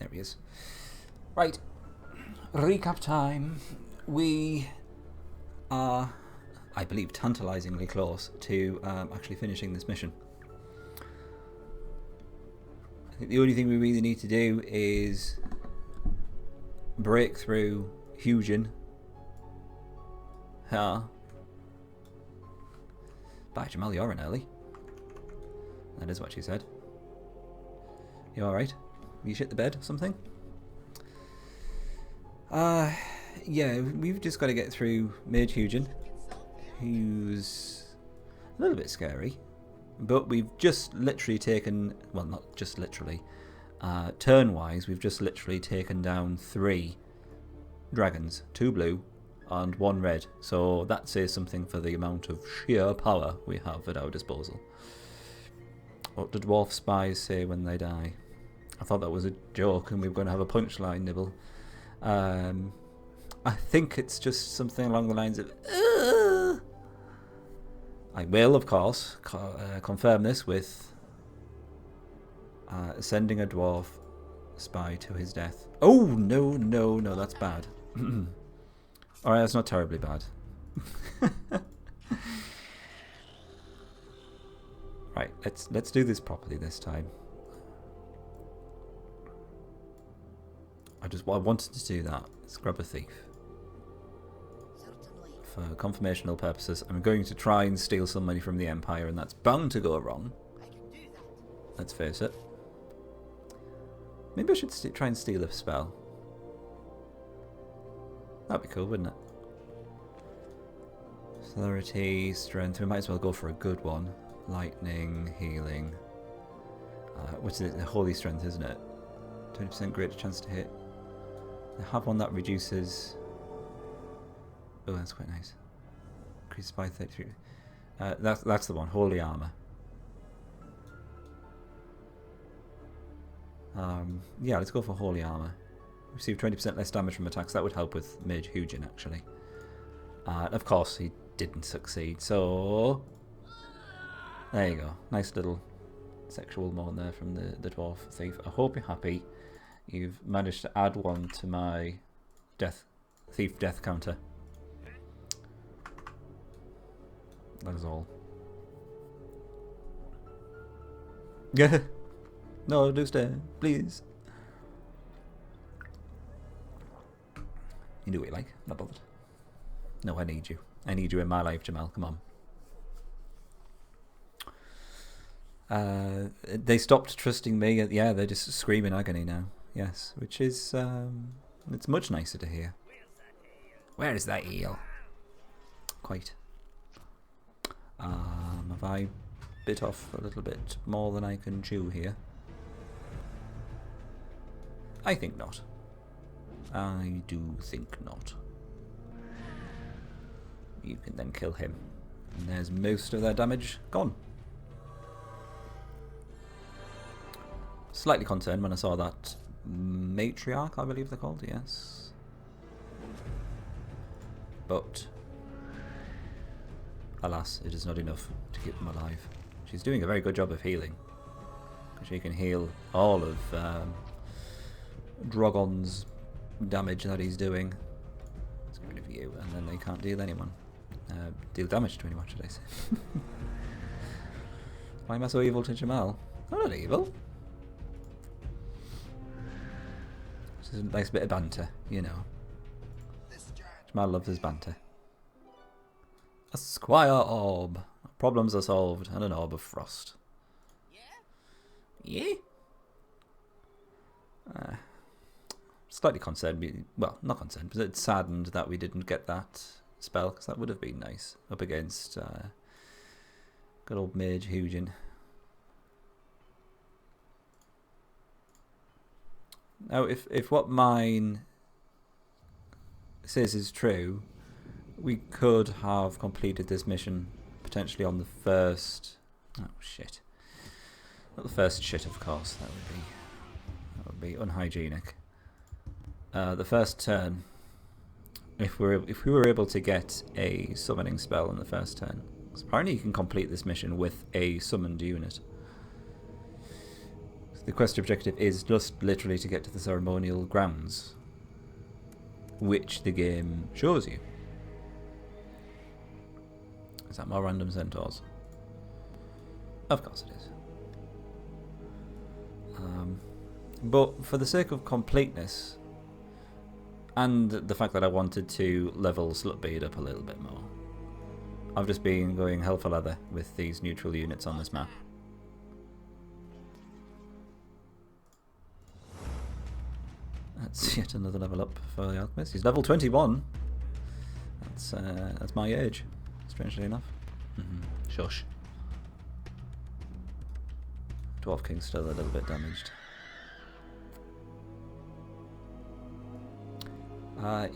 There he is. Right. Recap time. We are, I believe, tantalizingly close to actually finishing this mission. I think the only thing we really need to do is break through Hugin. By Jamal, you're in early. That is what she said. You alright? You shit the bed or something? Yeah, we've just got to get through Mage Hugin, who's a little bit scary. But we've just literally taken, well, not just literally, turn-wise, we've just literally taken down 3 dragons, 2 blue and 1 red. So that says something for the amount of sheer power we have at our disposal. What do dwarf spies say when they die? I thought that was a joke and we were going to have a punchline nibble. I think it's just something along the lines of I will, of course, confirm this with sending a dwarf spy to his death. Oh, no, that's bad. Alright, that's not terribly bad. Right, let's do this properly this time. I wanted to do that. Let's grab a thief. For confirmational purposes, I'm going to try and steal some money from the Empire, and that's bound to go wrong. Let's face it. Maybe I should try and steal a spell. That'd be cool, wouldn't it? Celerity, strength. We might as well go for a good one. Lightning, healing. What's it? Holy strength, isn't it? 20% greater chance to hit. I have one that reduces. Oh, that's quite nice. Increases by 33. That's the one. Holy armor. Yeah, let's go for holy armor. Receive 20% less damage from attacks. That would help with Mage Hugin, actually. Of course, he didn't succeed. So there you go. Nice little sexual moan there from the dwarf thief. I hope you're happy. You've managed to add 1 to my thief death counter. That is all. Yeah. No, do stay, please. You do what you like. Not bothered. No, I need you. I need you in my life, Jamal. Come on. They stopped trusting me. Yeah, they're just screaming agony now. Yes, which is it's much nicer to hear. Where is that eel? Quite. Have I bit off a little bit more than I can chew here? I think not. I do think not. You can then kill him. And there's most of their damage gone. Slightly concerned when I saw that matriarch, I believe they're called, yes. But alas, it is not enough to keep them alive. She's doing a very good job of healing. She can heal all of Drogon's damage that he's doing. Let's get rid of you, and then they can't deal damage to anyone, should I say. Why am I so evil to Jamal? I'm not evil. This is a nice bit of banter, you know. Jamal loves his banter. A squire orb. Problems are solved, and an orb of frost. Yeah? Slightly concerned, well, not concerned, but it's saddened that we didn't get that spell, because that would have been nice up against good old Mage Hugin. Now, if what mine says is true, we could have completed this mission potentially on the first. Oh shit! Not the first shit, of course. That would be unhygienic. The first turn, if we were able to get a summoning spell in the first turn, because apparently you can complete this mission with a summoned unit. The quest objective is just literally to get to the ceremonial grounds, which the game shows you. Is that more random centaurs? Of course it is. But for the sake of completeness, and the fact that I wanted to level Slutbeard up a little bit more, I've just been going hell for leather with these neutral units on this map. That's yet another level up for the alchemist. He's level 21. That's my age, strangely enough. Shush. Dwarf King's still a little bit damaged.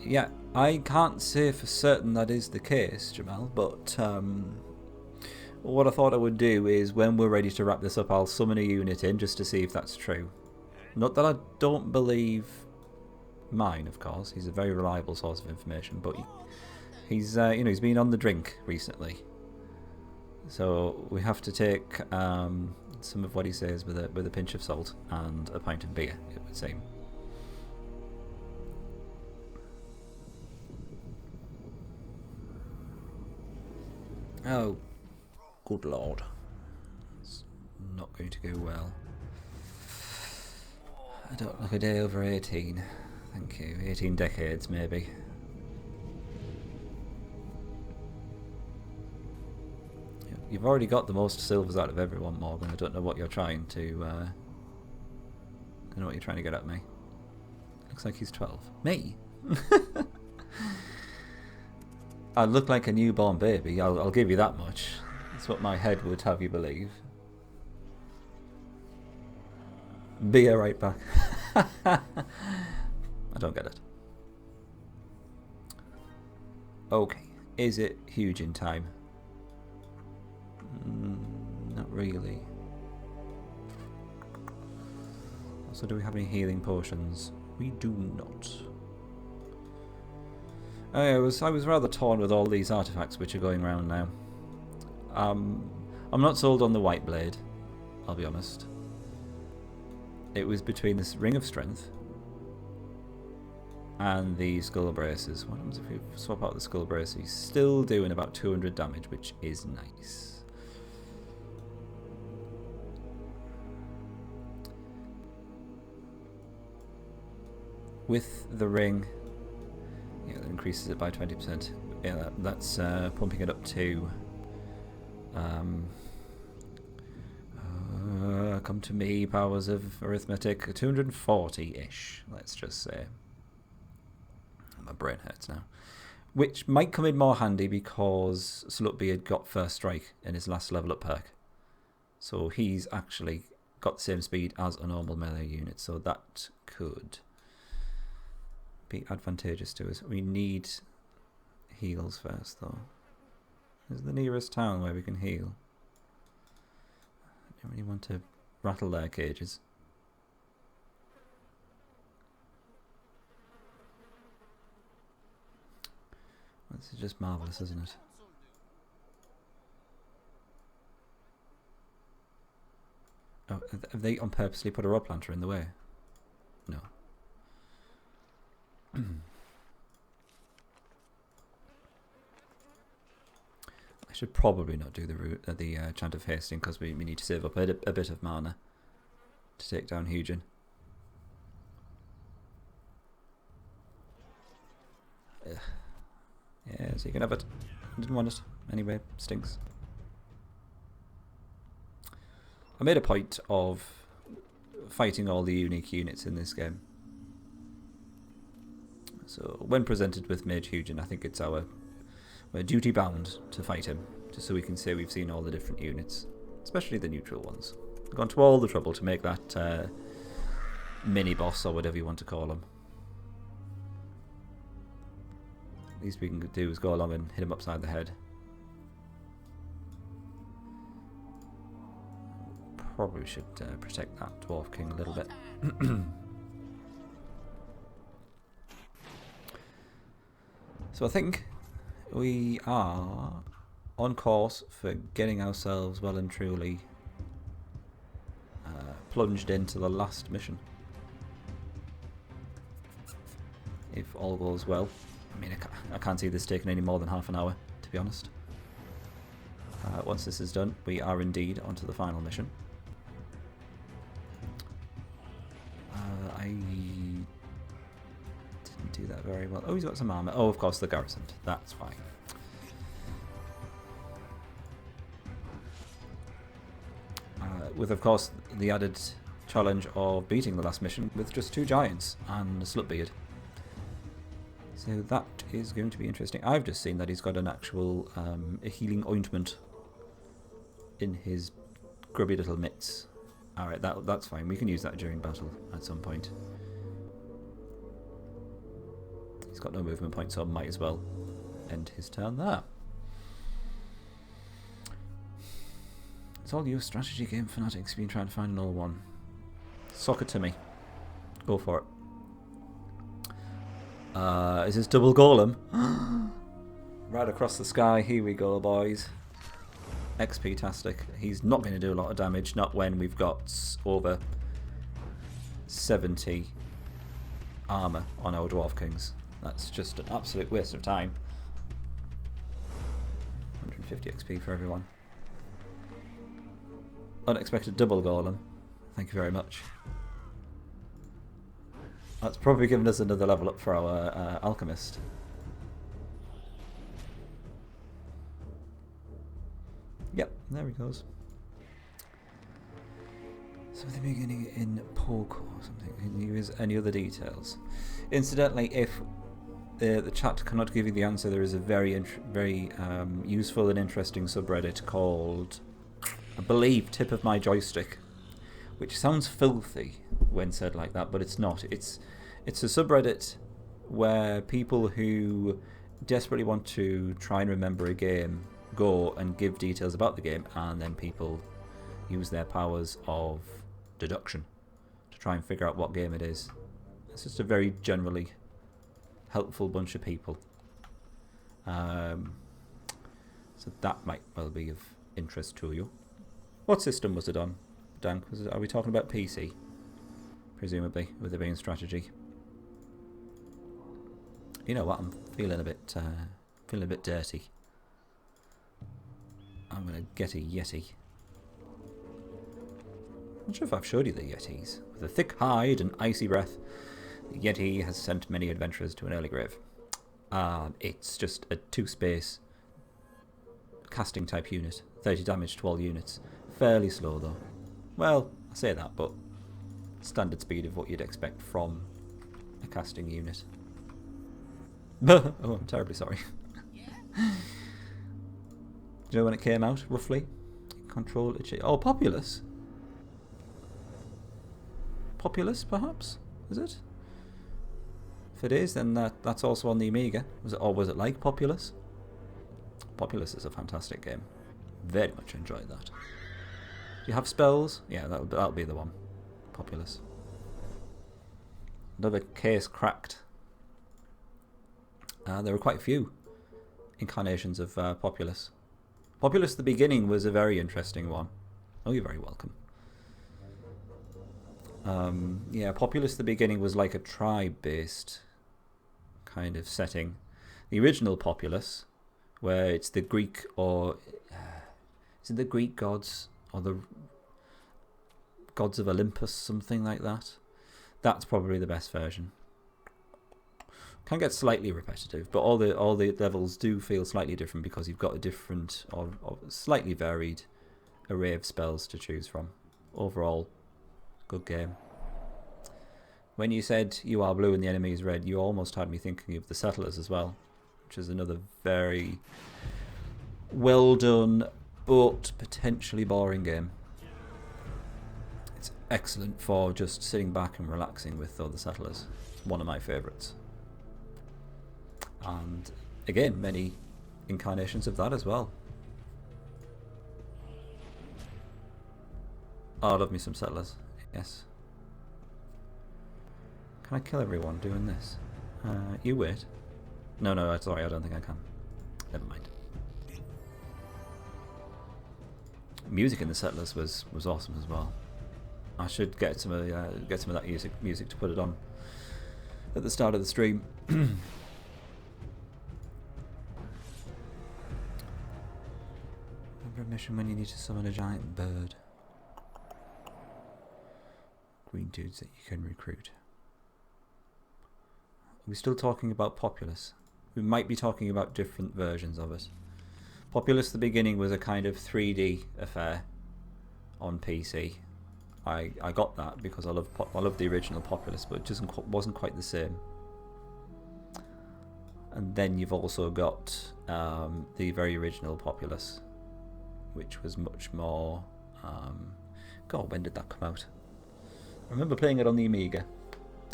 Yeah, I can't say for certain that is the case, Jamal, but what I thought I would do is when we're ready to wrap this up, I'll summon a unit in just to see if that's true. Not that I don't believe mine, of course. He's a very reliable source of information, but he's he's been on the drink recently, so we have to take some of what he says with a pinch of salt and a pint of beer, it would seem. Oh, good lord. It's not going to go well. I don't look a day over 18. Thank you. 18 decades, maybe. You've already got the most silvers out of everyone, Morgan. I don't know what you're trying to... I don't know what you're trying to get at me. Looks like he's 12. Me? I look like a newborn baby, I'll give you that much. That's what my head would have you believe. Be right back. I don't get it. Okay, is it huge in time? Not really. Also, do we have any healing potions? We do not. I was rather torn with all these artifacts which are going around now. I'm not sold on the white blade, I'll be honest. It was between this ring of strength and the skull braces. What happens if we swap out the skull braces? He's still doing about 200 damage, which is nice. With the ring, yeah, that increases it by 20%. Yeah, that's pumping it up to come to me, powers of arithmetic, 240-ish, let's just say. My brain hurts now. Which might come in more handy because Slutbeard got first strike in his last level up perk. So he's actually got the same speed as a normal melee unit, so that could be advantageous to us. We need heals first, though. Is the nearest town where we can heal? I don't really want to rattle their cages. This is just marvellous, isn't it? Oh, have they on purposely put a rock planter in the way? No. I should probably not do the chant of hasting because we need to save up a bit of mana to take down Hugin. Yeah, so you can have it. I didn't want it. Anyway, stinks. I made a point of fighting all the unique units in this game. So when presented with Mage Hugin, I think it's we're duty bound to fight him, just so we can say we've seen all the different units, especially the neutral ones. We've gone to all the trouble to make that mini boss or whatever you want to call him. Least we can do is go along and hit him upside the head. Probably should protect that Dwarf King a little bit. So I think we are on course for getting ourselves well and truly plunged into the last mission. If all goes well. I mean, I can't see this taking any more than half an hour, to be honest. Once this is done, we are indeed onto the final mission. I didn't do that very well. Oh, he's got some armour. Oh, of course, the garrison. That's fine. With, of course, the added challenge of beating the last mission with just 2 giants and a slutbeard. So that is going to be interesting. I've just seen that he's got an actual a healing ointment in his grubby little mitts. Alright, that's fine. We can use that during battle at some point. He's got no movement points, so I might as well end his turn there. It's all your strategy game fanatics been trying to find an all one. Sock it to me. Go for it. Is this double golem? Right across the sky. Here we go, boys. XP-tastic. He's not going to do a lot of damage, not when we've got over 70 armour on our Dwarf Kings. That's just an absolute waste of time. 150 XP for everyone. Unexpected double golem. Thank you very much. That's probably given us another level up for our alchemist. Yep, there he goes. Something beginning in pork or something. Can you use any other details? Incidentally, if the chat cannot give you the answer, there is a very useful and interesting subreddit called, I believe, Tip of My Joystick, which sounds filthy when said like that, but it's not. It's a subreddit where people who desperately want to try and remember a game go and give details about the game, and then people use their powers of deduction to try and figure out what game it is. It's just a very generally helpful bunch of people. So that might well be of interest to you. What system was it on, Dank? Are we talking about PC? Presumably, with it being strategy. You know what? I'm feeling a bit dirty. I'm gonna get a Yeti. I'm not sure if I've showed you the Yetis. With a thick hide and icy breath, the Yeti has sent many adventurers to an early grave. It's just a 2-space casting type unit. 30 damage to all units. Fairly slow though. Well, I say that, but standard speed of what you'd expect from a casting unit. Oh, I'm terribly sorry. Do you know when it came out, roughly? Control it. Oh, Populous? Populous, perhaps? Is it? If it is, then that's also on the Amiga. Was it like Populous? Populous is a fantastic game. Very much enjoyed that. Do you have spells? Yeah, that'll be the one. Populous. Another case cracked. There were quite a few incarnations of Populous. Populous the beginning was a very interesting one. Oh, you're very welcome. Yeah, Populous the beginning was like a tribe-based kind of setting. The original Populous, where it's the Greek or... is it the Greek gods or the gods of Olympus, something like that? That's probably the best version. Can get slightly repetitive, but all the levels do feel slightly different because you've got a different or slightly varied array of spells to choose from. Overall, good game. When you said you are blue and the enemy is red, you almost had me thinking of the Settlers as well, which is another very well done but potentially boring game. It's excellent for just sitting back and relaxing with the Settlers. It's one of my favourites. And again, many incarnations of that as well. Oh, I love me some Settlers. Yes. Can I kill everyone doing this? You wait. No, sorry, I don't think I can. Never mind. Music in the Settlers was awesome as well. I should get some of that music to put it on at the start of the stream. Remember a mission when you need to summon a giant bird. Green dudes that you can recruit. Are we still talking about Populous? We might be talking about different versions of it. Populous at the beginning was a kind of 3D affair on PC. I got that because I love the original Populous, but it just wasn't quite the same. And then you've also got the very original Populous, which was much more... God, when did that come out? I remember playing it on the Amiga.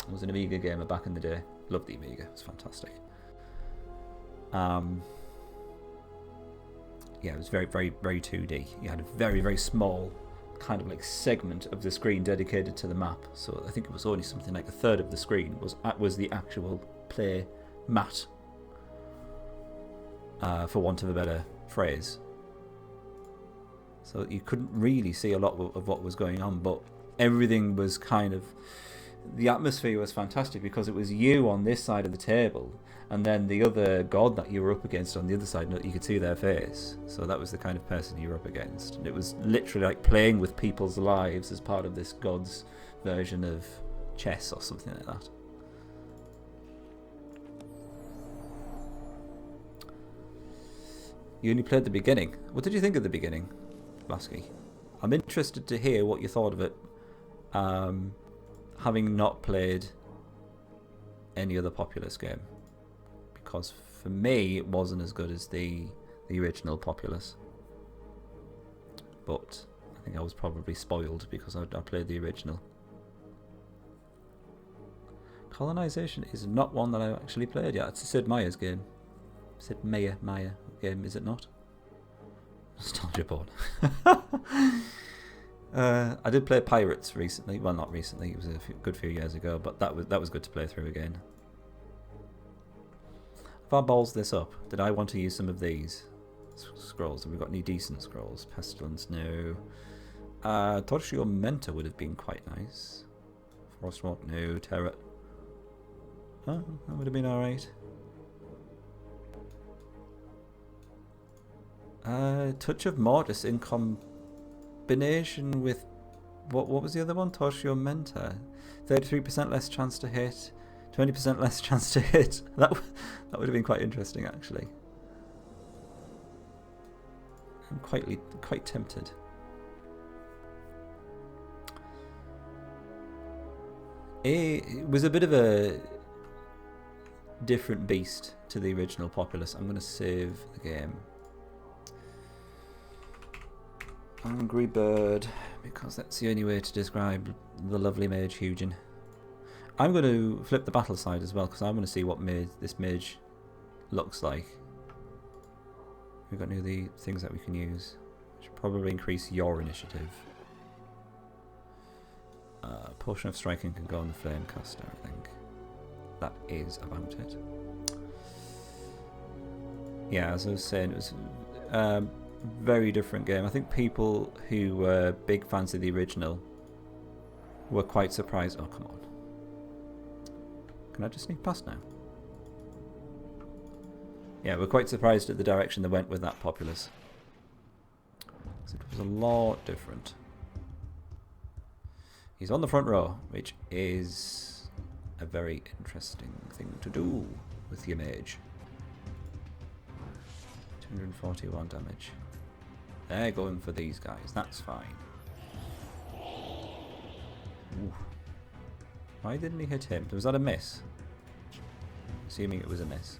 I was an Amiga gamer back in the day. Loved the Amiga, it was fantastic. Yeah, it was very, very, very 2D. You had a very, very small kind of like segment of the screen dedicated to the map. So I think it was only something like a third of the screen was the actual play mat, for want of a better phrase. So you couldn't really see a lot of what was going on, but everything was kind of... The atmosphere was fantastic because it was you on this side of the table, and then the other god that you were up against on the other side, you could see their face. So that was the kind of person you were up against. And it was literally like playing with people's lives as part of this god's version of chess or something like that. You only played the beginning. What did you think of the beginning, Lasky? I'm interested to hear what you thought of it, having not played any other Populous game. Because for me, it wasn't as good as the original Populous. But I think I was probably spoiled because I played the original. Colonization is not one that I actually played yet. It's a Sid Meier's game. Sid Meier game, is it not? Nostalgia porn. I did play Pirates recently. Well, not recently. It was a good few years ago, but that was good to play through again. If I balls this up, did I want to use some of these scrolls? Have we got any decent scrolls? Pestilence, no. Torture would have been quite nice. Frostwalk, no. Terror. Oh, that would have been alright. Touch of Mortis in combination with... What was the other one? Torture. 33% less chance to hit. 20% less chance to hit. That would have been quite interesting, actually. I'm quite tempted. It was a bit of a different beast to the original Populous. I'm going to save the game. Angry Bird, because that's the only way to describe the lovely Mage Hugin. I'm going to flip the battle side as well, because I want to see what this mage looks like. We've got any of the things that we can use. Should probably increase your initiative. Potion of Striking can go on the Flame Caster, I think. That is about it. Yeah, as I was saying, it was very different game. I think people who were big fans of the original were quite surprised. Oh, come on. Can I just sneak past now? Yeah, we're quite surprised at the direction they went with that Populous. It was a lot different. He's on the front row, which is a very interesting thing to do with your mage. 241 damage. They're going for these guys, that's fine. Ooh. Why didn't he hit him? Was that a miss? Assuming it was a miss.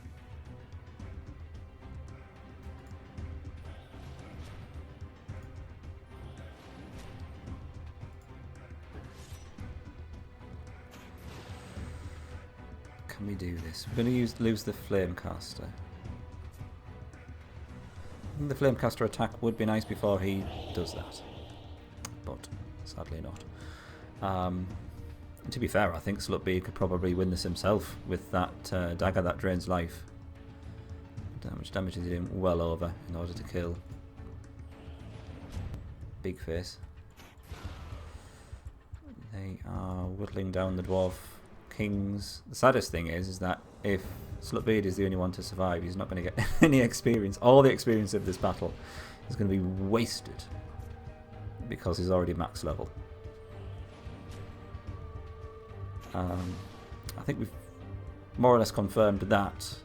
Can we do this? We're going to lose the Flame Caster. I think the Flame Caster attack would be nice before he does that, but sadly not. And to be fair, I think Slutby could probably win this himself with that dagger that drains life. How much damage is he doing? Well over in order to kill Big Face. They are whittling down the dwarf kings. The saddest thing is that if Slutbeard is the only one to survive, he's not going to get any experience. All the experience of this battle is going to be wasted because he's already max level. I think we've more or less confirmed that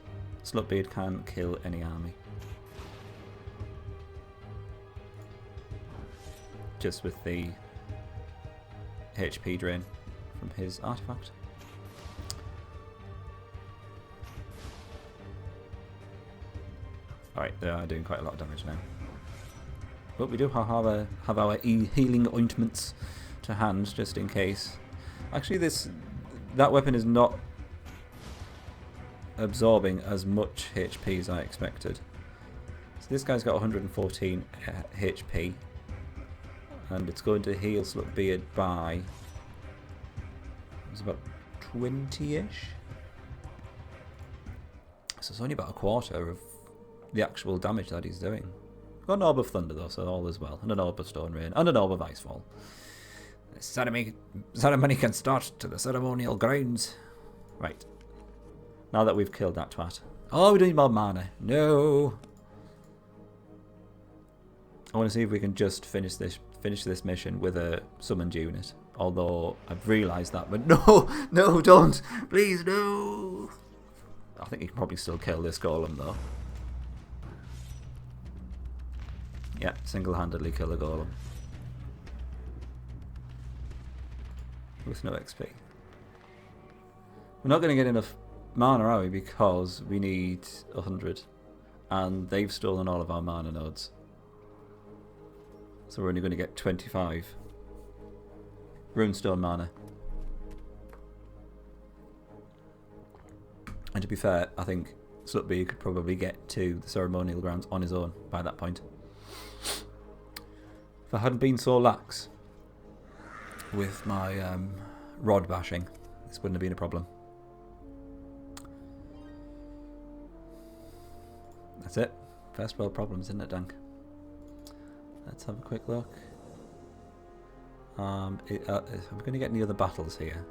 Slutbeard can kill any army. Just with the HP drain from his artifact. Alright, they are doing quite a lot of damage now. But we do have our healing ointments to hand, just in case. Actually, that weapon is not absorbing as much HP as I expected. So this guy's got 114 HP. And it's going to heal Slutbeard by... it's about 20-ish. So it's only about a quarter of the actual damage that he's doing. Got an Orb of Thunder though, so all is well. And an Orb of Stone Rain. And an Orb of Icefall. The ceremony can start to the ceremonial grounds. Right. Now that we've killed that twat. Oh, we don't need more mana. No. I want to see if we can just finish this mission with a summoned unit. Although I've realised that, but no, no, don't. Please, no. I think you can probably still kill this golem though. Yeah, single-handedly kill a golem. With no XP. We're not going to get enough mana, are we? Because we need 100. And they've stolen all of our mana nodes. So we're only going to get 25 runestone mana. And to be fair, I think Slutbeard could probably get to the ceremonial grounds on his own by that point. If I hadn't been so lax with my rod bashing, this wouldn't have been a problem. That's it. First world problems, isn't it, Dank? Let's have a quick look. I'm going to get any other battles here.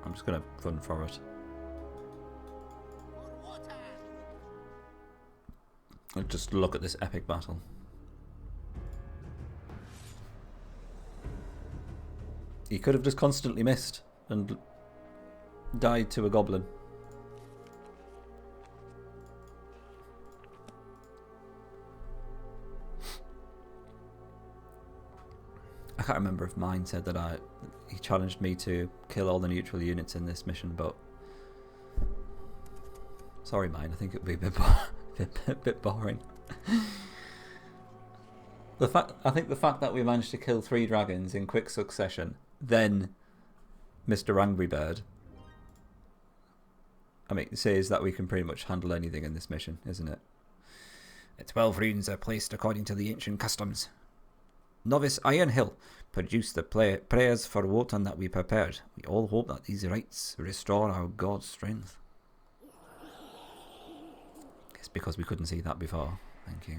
I'm just going to run for it. I'll just look at this epic battle. He could have just constantly missed and died to a goblin. I can't remember if mine said that he challenged me to kill all the neutral units in this mission, but sorry, mine. I think it would be a bit boring. I think the fact that we managed to kill 3 dragons in quick succession, then Mr. Angry Bird, I mean, it says that we can pretty much handle anything in this mission, isn't it? 12 runes are placed according to the ancient customs. Novice Ironhill produced the prayers for Wotan that we prepared. We all hope that these rites restore our god's strength. It's because we couldn't see that before. Thank you.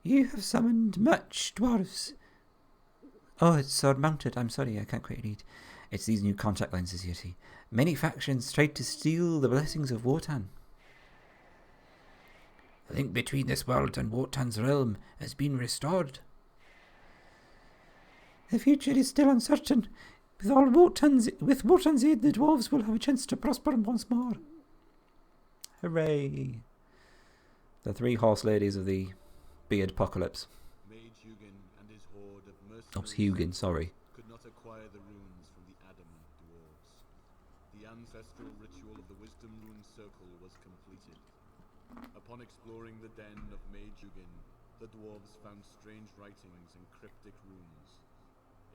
You have summoned much, dwarves. Oh, it's sword-mounted. I'm sorry, I can't quite read. It's these new contact lenses, you see. Many factions tried to steal the blessings of Wotan. The link between this world and Wotan's realm has been restored. The future is still uncertain. With Wotan's aid, the dwarves will have a chance to prosper once more. Hooray! The 3 horse ladies of the Beard Apocalypse. Mage Hugin and his horde of mercenaries Oh, it's Hugin, sorry. could not acquire the runes from the adamant dwarves. The ancestral ritual of the Wisdom Rune Circle was completed. Upon exploring the den of Mage Hugin, the dwarves found strange writings and cryptic runes.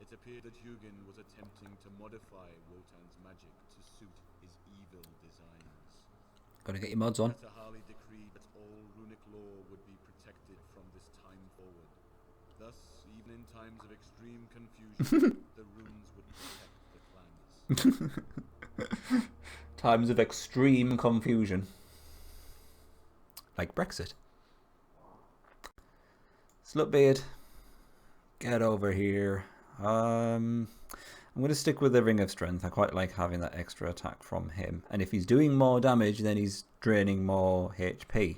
It appeared that Hugin was attempting to modify Wotan's magic to suit his evil designs. Gotta get your mods on. Harley decreed that all runic lore would be protected from this time forward. Thus, even in times of extreme confusion, the runes would protect the clans. Times of extreme confusion. Like Brexit. Slutbeard, get over here. I'm going to stick with the Ring of Strength. I quite like having that extra attack from him. And if he's doing more damage, then he's draining more HP.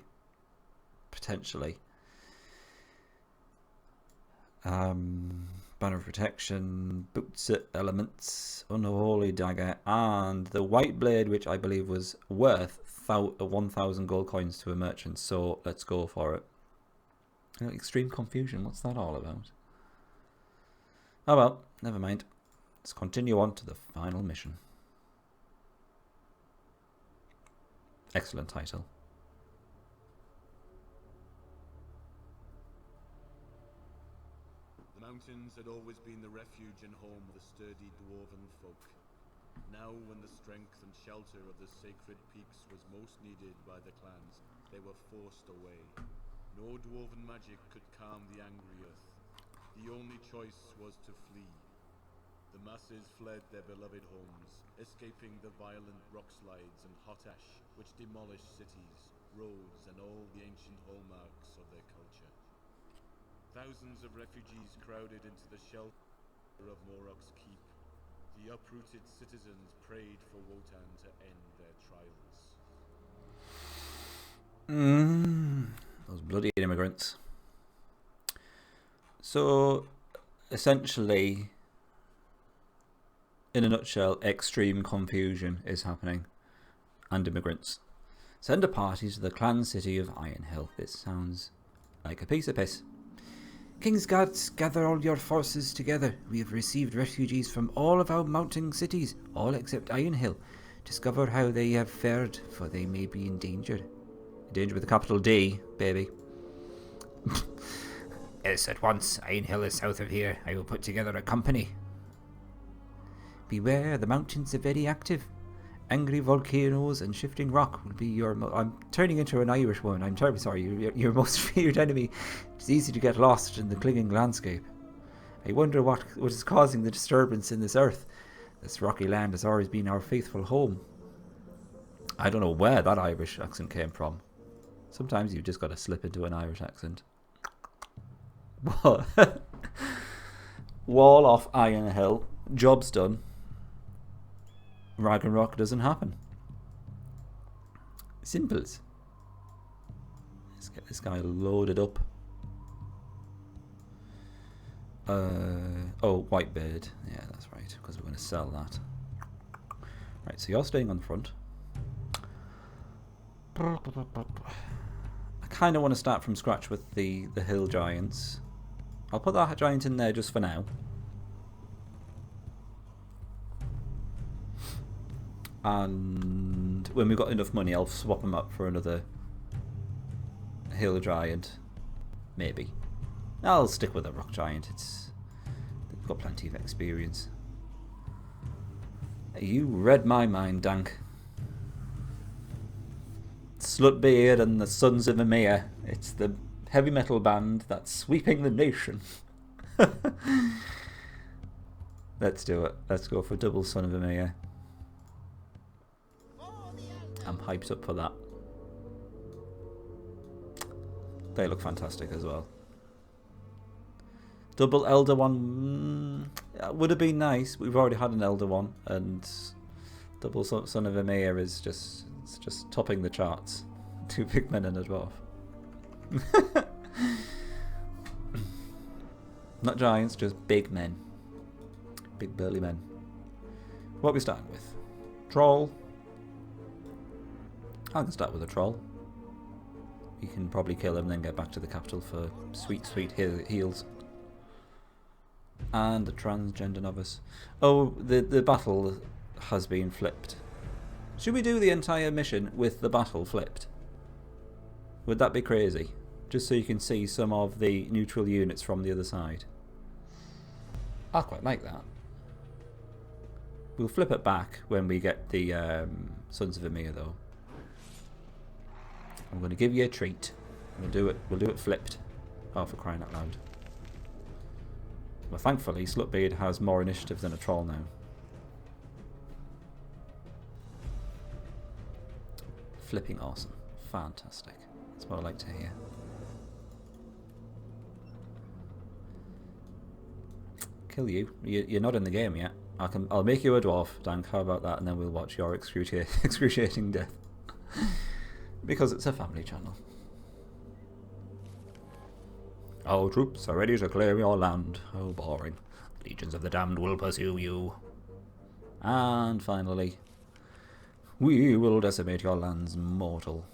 Potentially. Banner of Protection, Boots at Elements, Unholy Dagger, and the White Blade, which I believe was worth 1,000 gold coins to a merchant. So let's go for it. Extreme Confusion, what's that all about? Oh well, never mind. Let's continue on to the final mission. Excellent title. The mountains had always been the refuge and home of the sturdy dwarven folk. Now, when the strength and shelter of the sacred peaks was most needed by the clans, they were forced away. No dwarven magic could calm the angry earth. The only choice was to flee. The masses fled their beloved homes, escaping the violent rock slides and hot ash which demolished cities, roads, and all the ancient hallmarks of their culture. Thousands of refugees crowded into the shelter of Morok's keep. The uprooted citizens prayed for Wotan to end their trials. Those bloody immigrants. So, essentially, in a nutshell, extreme confusion is happening. And immigrants. Send a party to the clan city of Ironhill. This sounds like a piece of piss. King's guards, gather all your forces together. We have received refugees from all of our mountain cities, all except Ironhill. Discover how they have fared, for they may be in danger. In danger with a capital D, baby. Yes, at once. Ironhill is south of here. I will put together a company. Beware, the mountains are very active. Angry volcanoes and shifting rock will be your... I'm turning into an Irish woman. I'm terribly sorry. Your most feared enemy. It's easy to get lost in the clinging landscape. I wonder what is causing the disturbance in this earth. This rocky land has always been our faithful home. I don't know where that Irish accent came from. Sometimes you've just got to slip into an Irish accent. What? Wall off Ironhill. Job's done. Ragnarok doesn't happen. Simples. Let's get this guy loaded up. Oh, Whitebeard. Yeah, that's right, because we're going to sell that. Right, so you're staying on the front. I kind of want to start from scratch with the hill giants. I'll put that giant in there just for now. And when we've got enough money, I'll swap them up for another hill giant. Maybe. I'll stick with a rock giant. They've got plenty of experience. You read my mind, Dank. Slutbeard and the Sons of Emir. It's the heavy metal band that's sweeping the nation. Let's do it. Let's go for double Son of Emir. I'm hyped up for that. They look fantastic as well. Double Elder one would have been nice. We've already had an Elder one, and double Son of Emir is just topping the charts. Two big men and a dwarf. Not giants, just big men. Big burly men. What are we starting with? Troll. I can start with a troll. You can probably kill him and then get back to the capital for sweet, sweet heals. And a transgender novice. Oh, the battle has been flipped. Should we do the entire mission with the battle flipped? Would that be crazy? Just so you can see some of the neutral units from the other side. I quite like that. We'll flip it back when we get the Sons of Emir though. I'm going to give you a treat. We'll do it flipped. Oh, for crying out loud. Well, thankfully, Slutbeard has more initiative than a troll now. Flipping awesome. Fantastic. That's what I like to hear. kill you. You're not in the game yet. I'll make you a dwarf, Dank. How about that? And then we'll watch your excruciating death. Because it's a family channel. Our troops are ready to claim your land. Oh, boring. Legions of the damned will pursue you. And finally, we will decimate your lands mortal.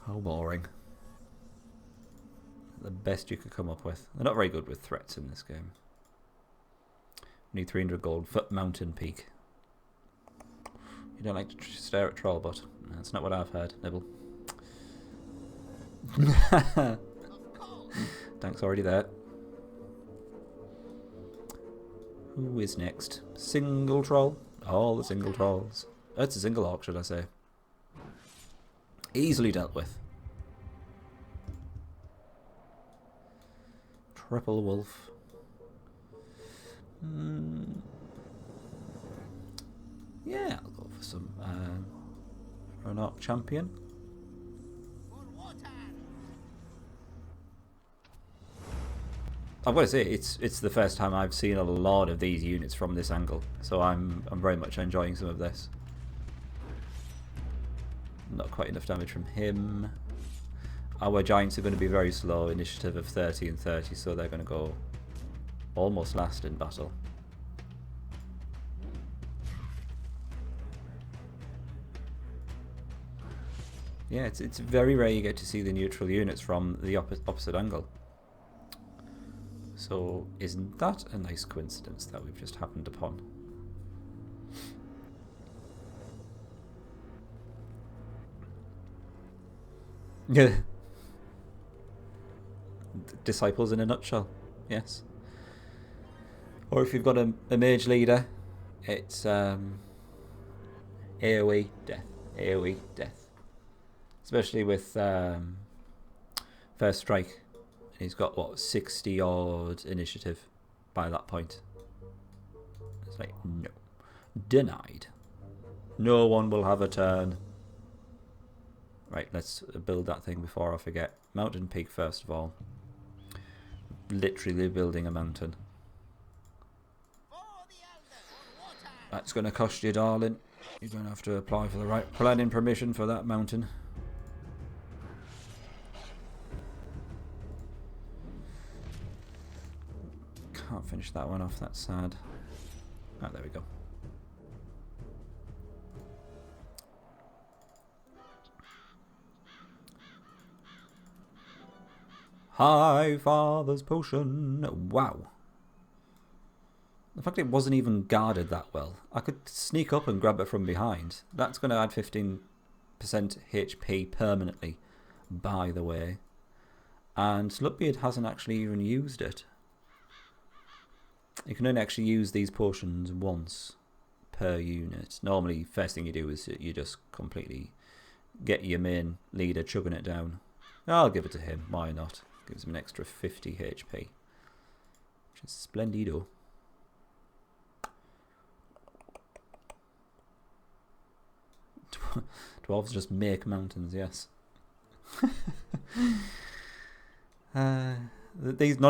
How boring. The best you could come up with. They're not very good with threats in this game. Need 300 gold for Mountain Peak. You don't like to stare at Trollbot. That's not what I've heard, Nibble. Thanks, already there. Who is next? Single troll? All the single trolls. It's a single orc, should I say. Easily dealt with. Triple wolf. Yeah, I'll go for some for an orc champion. I've got to say, it's the first time I've seen a lot of these units from this angle, so I'm very much enjoying some of this. Not quite enough damage from him. Our giants are going to be very slow, initiative of 30 and 30, so they're going to go almost last in battle. Yeah, it's very rare you get to see the neutral units from the opposite angle. So isn't that a nice coincidence that we've just happened upon? Yeah. Disciples in a nutshell, yes. Or if you've got a mage leader, it's AoE death, AoE death. Especially with First Strike. He's got, what, 60 odd initiative by that point. It's like, no. Denied. No one will have a turn. Right, let's build that thing before I forget. Mountain Peak first of all. Literally building a mountain. That's going to cost you, darling. You're going to have to apply for the right planning permission for that mountain. Can't finish that one off, that's sad. Oh, there we go. High Father's Potion. Wow. The fact it wasn't even guarded that well. I could sneak up and grab it from behind. That's going to add 15% HP permanently, by the way. And Slutbeard hasn't actually even used it. You can only actually use these potions once per unit. Normally, first thing you do is you just completely get your main leader chugging it down. I'll give it to him. Why not? Gives him an extra 50 HP. Which is splendido. Dwarves just make mountains, yes. None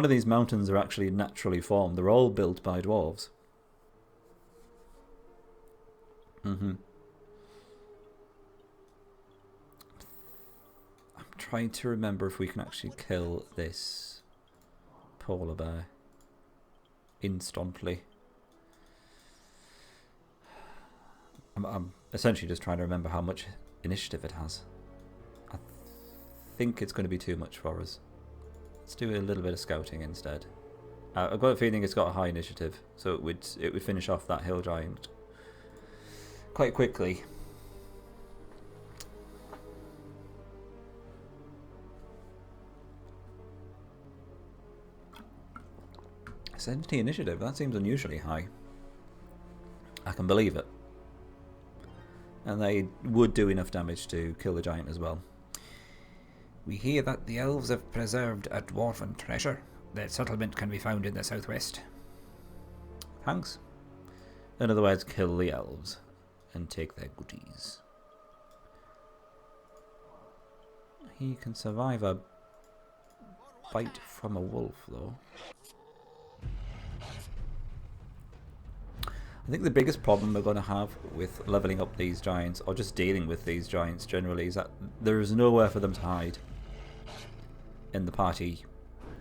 of these mountains are actually naturally formed. They're all built by dwarves. I'm trying to remember if we can actually kill this polar bear instantly. I'm essentially just trying to remember how much initiative it has. I think it's going to be too much for us. Let's do a little bit of scouting instead. I've got a feeling it's got a high initiative, so it would finish off that hill giant quite quickly. '70 initiative, that seems unusually high. I can believe it. And they would do enough damage to kill the giant as well. We hear that the elves have preserved a dwarven treasure. Their settlement can be found in the southwest. Thanks. In other words, kill the elves and take their goodies. He can survive a bite from a wolf, though. I think the biggest problem we're going to have with leveling up these giants, or just dealing with these giants generally, is that there is nowhere for them to hide in the party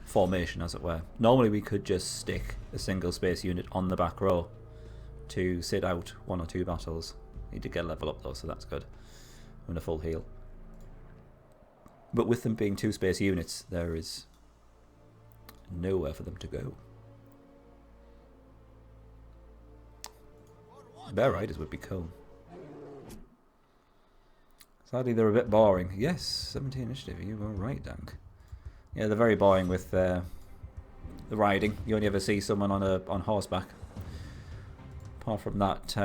formation, as it were. Normally we could just stick a single space unit on the back row to sit out 1 or 2 battles. Need to get a level up though, so that's good. And a full heal. But with them being 2 space units, there is nowhere for them to go. Bear riders would be cool. Sadly, they're a bit boring. Yes, 17 initiative. You were right, Dank. Yeah, they're very boring with the riding. You only ever see someone on horseback. Apart from that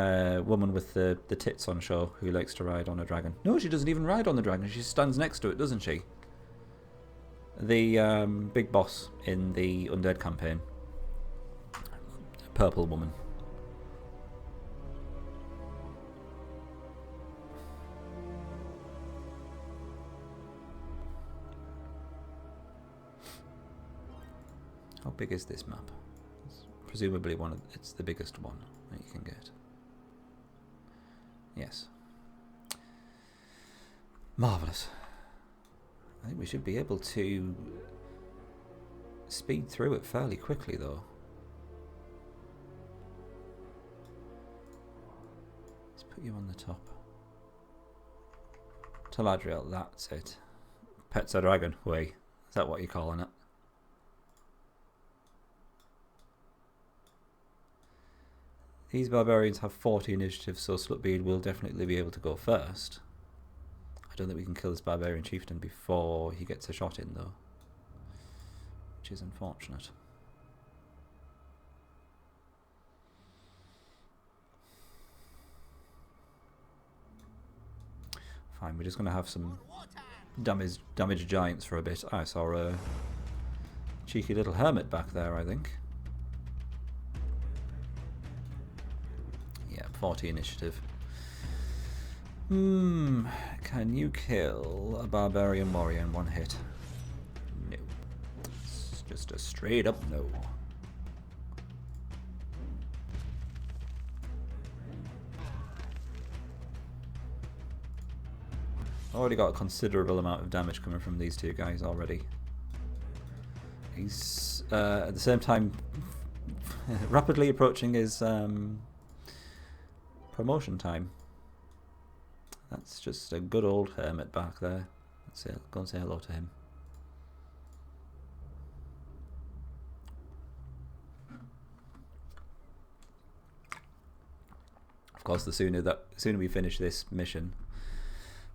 woman with the tits on show who likes to ride on a dragon. No, she doesn't even ride on the dragon. She stands next to it, doesn't she? The big boss in the Undead campaign. Purple woman. How big is this map? It's presumably it's the biggest one that you can get. Yes. Marvellous. I think we should be able to speed through it fairly quickly though. Let's put you on the top. Taladriel, that's it. Pet's a dragon, way. Is that what you're calling it? These barbarians have 40 initiative, so Slutbeard will definitely be able to go first. I don't think we can kill this barbarian chieftain before he gets a shot in, though, which is unfortunate. Fine, we're just going to have some damaged giants for a bit. I saw a cheeky little hermit back there, I think. 40 initiative. Can you kill a barbarian warrior in 1 hit? No. It's just a straight up no. Already got a considerable amount of damage coming from these 2 guys already. He's at the same time rapidly approaching his promotion time. That's just a good old hermit back there. Let's go and say hello to him. Of course, the sooner we finish this mission,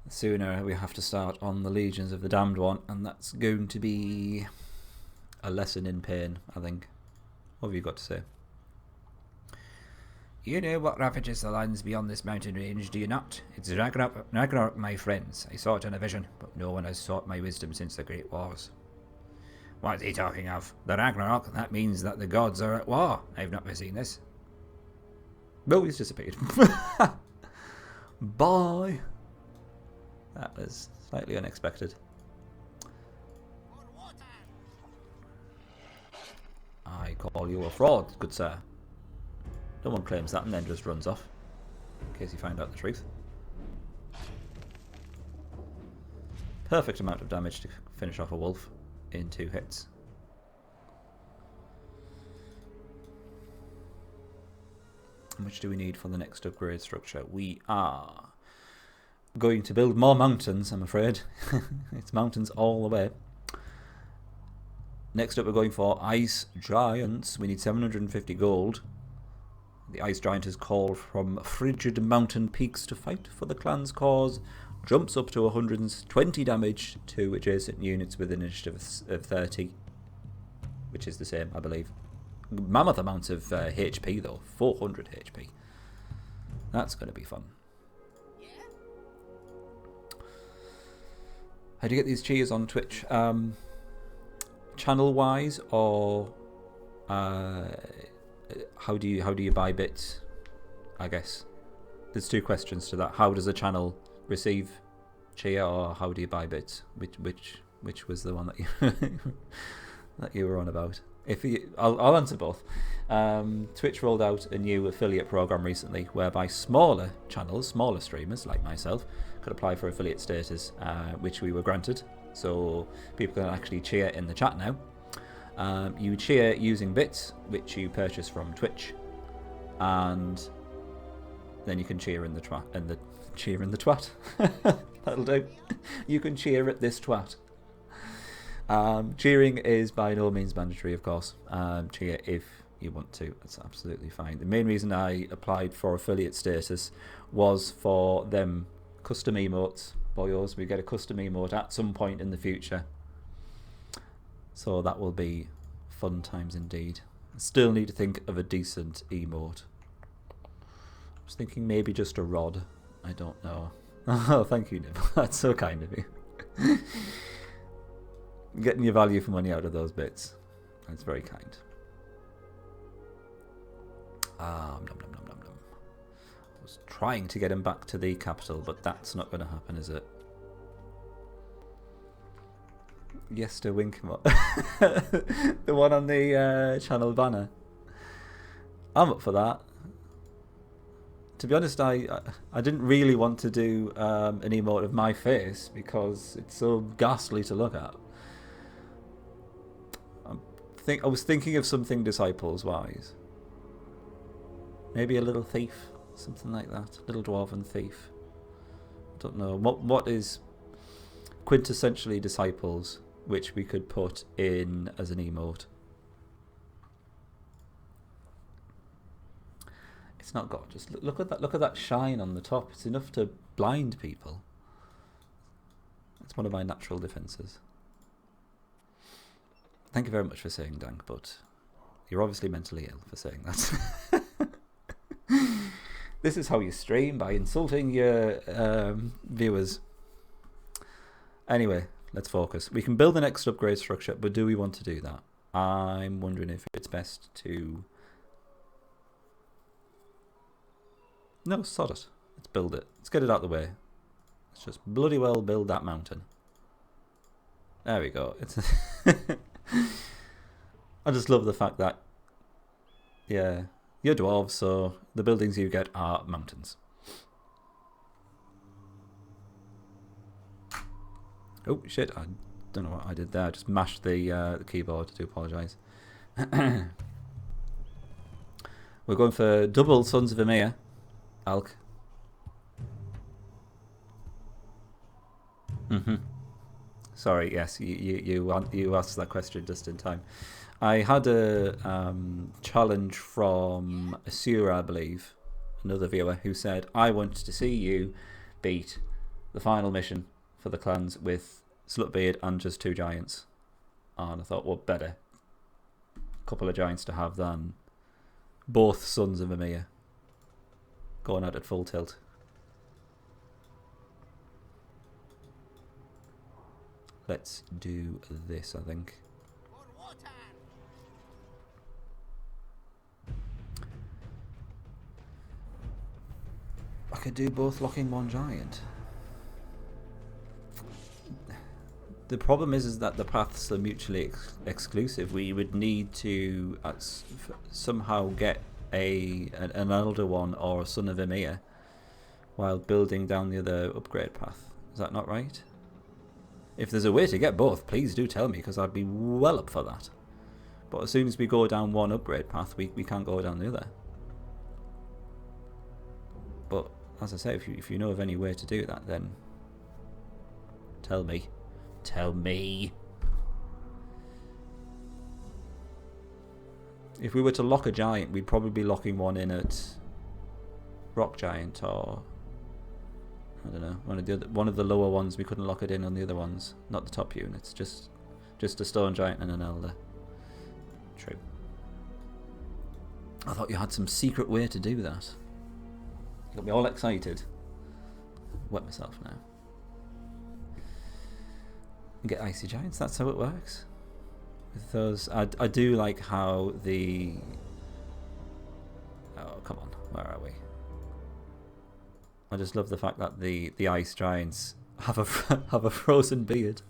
the sooner we have to start on the Legions of the Damned one, and that's going to be a lesson in pain, I think. What have you got to say? You know what ravages the lands beyond this mountain range, do you not? It's Ragnarok, my friends. I saw it in a vision, but no one has sought my wisdom since the Great Wars. What is he talking of? The Ragnarok? That means that the gods are at war. I've not seen this. Oh, he's disappeared. Bye. That was slightly unexpected. I call you a fraud, good sir. No one claims that and then just runs off, in case you find out the truth. Perfect amount of damage to finish off a wolf in 2 hits. How much do we need for the next upgrade structure? We are going to build more mountains, I'm afraid. It's mountains all the way. Next up we're going for Ice Giants. We need 750 gold. The Ice Giant is called from frigid mountain peaks to fight for the clan's cause. Jumps up to 120 damage to adjacent units with an initiative of 30. Which is the same, I believe. Mammoth amounts of HP though. 400 HP. That's going to be fun. How do you get these cheers on Twitch? Channel wise, or how do you buy bits? I guess there's 2 questions to that. How does a channel receive cheer, or how do you buy bits? which was the one that you that you were on about. I'll answer both. Twitch rolled out a new affiliate program recently, whereby smaller channels, smaller streamers like myself, could apply for affiliate status, which we were granted. So people can actually cheer in the chat now. You cheer using bits, which you purchase from Twitch, and then you can cheer in the cheer in the twat. That'll do. You can cheer at this twat. Cheering is by no means mandatory, of course. Cheer if you want to. That's absolutely fine. The main reason I applied for affiliate status was for them custom emotes. Boyos, we get a custom emote at some point in the future. So that will be fun times indeed. I still need to think of a decent emote. I was thinking maybe just a rod. I don't know. Oh, thank you, Nib. That's so kind of you. Getting your value for money out of those bits. That's very kind. Nom, nom, nom, nom, nom. I was trying to get him back to the capital, but that's not going to happen, is it? Yes to Winkmore. The one on the channel banner. I'm up for that. To be honest, I didn't really want to do an emote of my face because it's so ghastly to look at. I was thinking of something disciples wise. Maybe a little thief, something like that. Little dwarven thief. I don't know. What is quintessentially disciples, which we could put in as an emote? It's not gorgeous. Look at that! Look at that shine on the top. It's enough to blind people. It's one of my natural defences. Thank you very much for saying Dank, but you're obviously mentally ill for saying that. This is how you stream, by insulting your viewers. Anyway, let's focus. We can build the next upgrade structure, but do we want to do that? I'm wondering if it's best to... No, sod it. Let's build it. Let's get it out of the way. Let's just bloody well build that mountain. There we go. It's I just love the fact that, yeah, you're dwarves, so the buildings you get are mountains. Oh shit! I don't know what I did there. I just mashed the keyboard. I do apologise. We're going for double Sons of Emir, Alk. Sorry, yes, you asked that question just in time. I had a challenge from Asura, I believe, another viewer, who said, I want to see you beat the final mission for the clans with Slutbeard and just 2 giants. And I thought, what better couple of giants to have than both Sons of Emir going out at full tilt. Let's do this, I think. I could do both locking 1 giant. The problem is that the paths are mutually exclusive. We would need to somehow get an elder one or a Son of Emir while building down the other upgrade path. Is that not right? If there's a way to get both, please do tell me, because I'd be well up for that. But as soon as we go down one upgrade path, we can't go down the other. But as I say, if you know of any way to do that, then tell me. Tell me. If we were to lock a giant, we'd probably be locking one in at Rock Giant, or I don't know, one of the lower ones. We couldn't lock it in on the other ones, not the top units, just a Stone Giant and an Elder. True. I thought you had some secret way to do that. You got me all excited. Wet myself now. Get Icy Giants, that's how it works. With those, I do like how the... Oh, come on, where are we? I just love the fact that the Ice Giants have a frozen beard.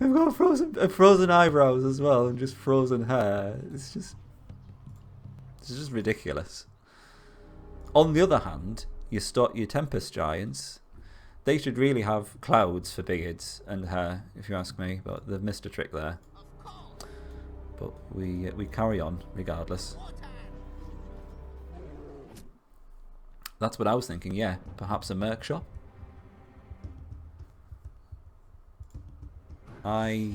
I've got frozen eyebrows as well, and just frozen hair. It's just ridiculous. On the other hand, your Tempest Giants, they should really have clouds for beards and hair, if you ask me, but they've missed a trick there. But we carry on regardless. That's what I was thinking, yeah. Perhaps a merc shop? I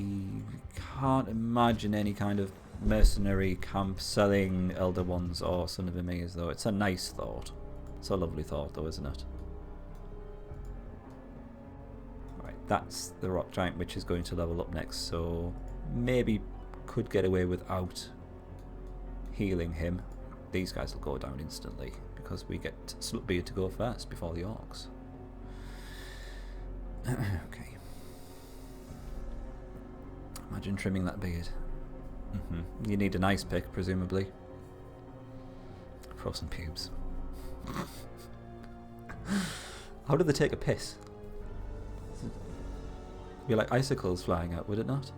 can't imagine any kind of mercenary camp selling Elder Ones or Son of Emirs, though. It's a nice thought. It's a lovely thought, though, isn't it? Right, that's the Rock Giant, which is going to level up next, so maybe could get away without healing him. These guys will go down instantly, because we get Slutbeard to go first before the Orcs. Okay. Imagine trimming that beard. You need an ice pick, presumably. Frozen pubes. How do they take a piss? It'd be like icicles flying out, would it not?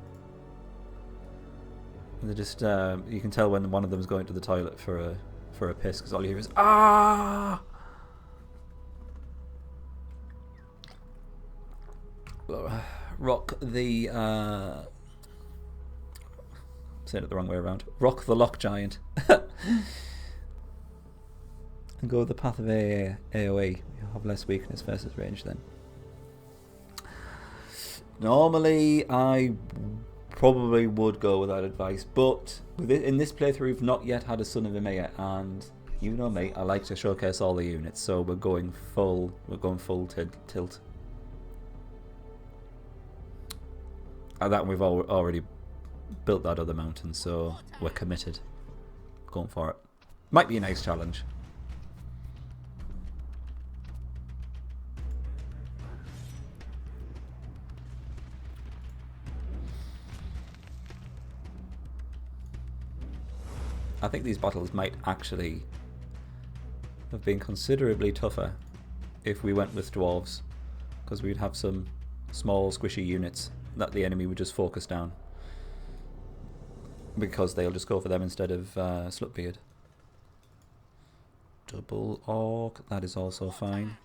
They just you can tell when one of them is going to the toilet for a piss, because all you hear is ah. Rock the saying it the wrong way around. Rock the Lock Giant. And go the path of AoE. You'll have less weakness versus range then. Normally, I probably would go with that advice, but in this playthrough, we've not yet had a Son of Emir, and you know me, I like to showcase all the units, so we're going full tilt. And that we've already built that other mountain, so we're committed. Going for it. Might be a nice challenge. I think these battles might actually have been considerably tougher if we went with dwarves, because we'd have some small squishy units that the enemy would just focus down, because they'll just go for them instead of Slutbeard. Double Orc, that is also fine.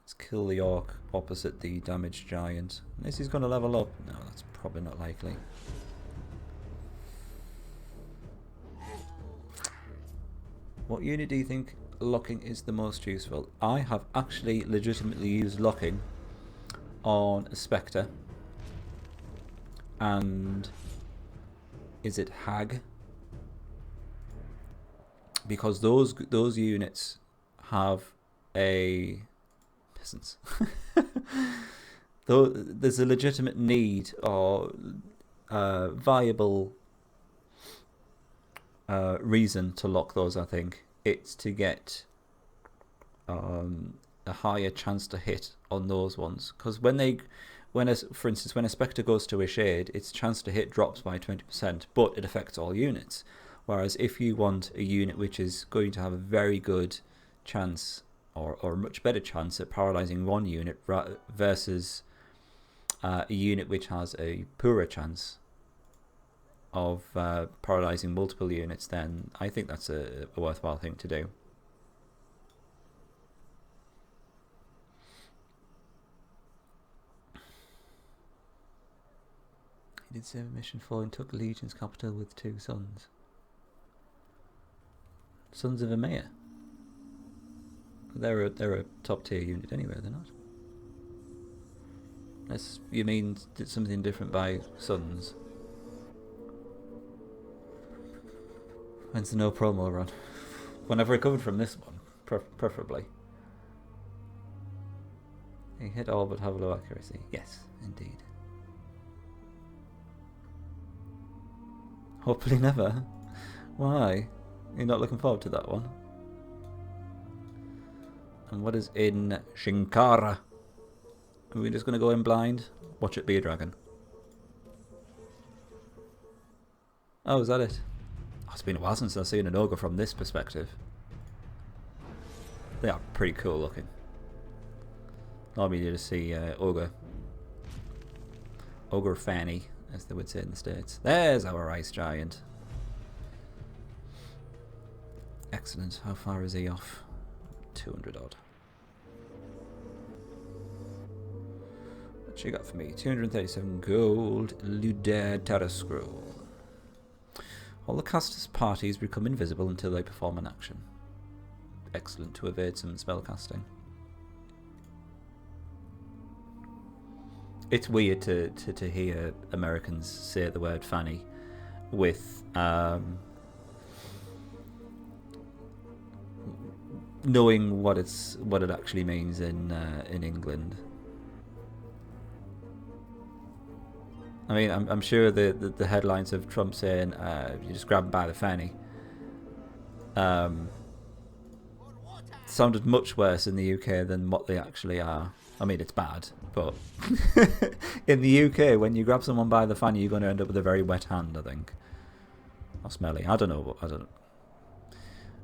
Let's kill the Orc opposite the damaged giant. Unless he's going to level up. No, that's probably not likely. What unit do you think locking is the most useful? I have actually legitimately used locking on a Spectre, and is it Hag? Because those units have a peasants. Though there's a legitimate need or viable reason to lock those. I think it's to get a higher chance to hit on those ones, because for instance when a Spectre goes to a shade, its chance to hit drops by 20%, but it affects all units. Whereas if you want a unit which is going to have a very good chance or a much better chance at paralysing one unit versus a unit which has a poorer chance of paralysing multiple units, then I think that's a worthwhile thing to do. He did serve a mission 4 and took Legion's capital with 2 sons. Sons of Emir. They're a top tier unit anyway, they're not. Unless you mean did something different by sons. When's the no promo run? When I've recovered from this one, preferably. You hit all but have low accuracy. Yes, indeed. Hopefully never. Why? You're not looking forward to that one? And what is in Shinkara? Are we just going to go in blind? Watch it be a dragon. Oh, is that it? Oh, it's been a while since I've seen an ogre from this perspective. They are pretty cool looking. Normally you just see ogre Ogre Fanny, as they would say in the States. There's our ice giant. Excellent. How far is he off? 200 odd. What you got for me? 237 gold. Ludad Terra Scroll. All the casters' parties become invisible until they perform an action. Excellent to evade some spell casting. It's weird to hear Americans say the word fanny with knowing what it actually means in England. I mean, I'm sure the headlines of Trump saying you just grab them by the fanny sounded much worse in the UK than what they actually are. I mean, it's bad, but in the UK, when you grab someone by the fanny, you're going to end up with a very wet hand, I think. Or smelly. I don't know. I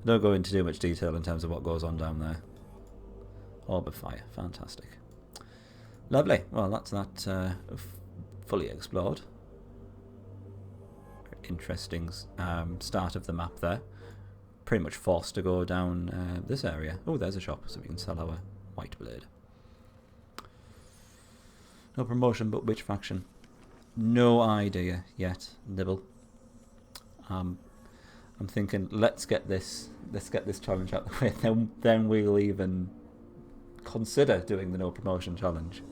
don't go into too much detail in terms of what goes on down there. Orb of fire. Fantastic. Lovely. Well, that's that fully explored. Interesting start of the map there. Pretty much forced to go down this area. Oh, there's a shop, so we can sell our white blade. No promotion, but which faction? No idea yet, Nibble. I'm thinking, let's get this challenge out of the way. Then we'll even consider doing the no promotion challenge.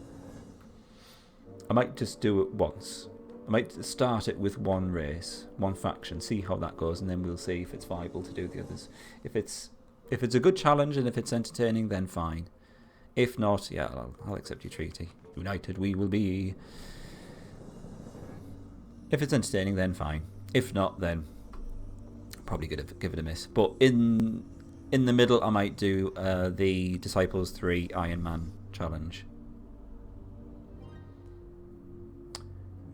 I might just do it once. I might start it with one race, one faction, see how that goes, and then we'll see if it's viable to do the others. If it's a good challenge and if it's entertaining, then fine. If not, yeah, I'll accept your treaty. United we will be. If it's entertaining, then fine. If not, then probably give it a miss. But in the middle, I might do the Disciples 3 Iron Man challenge.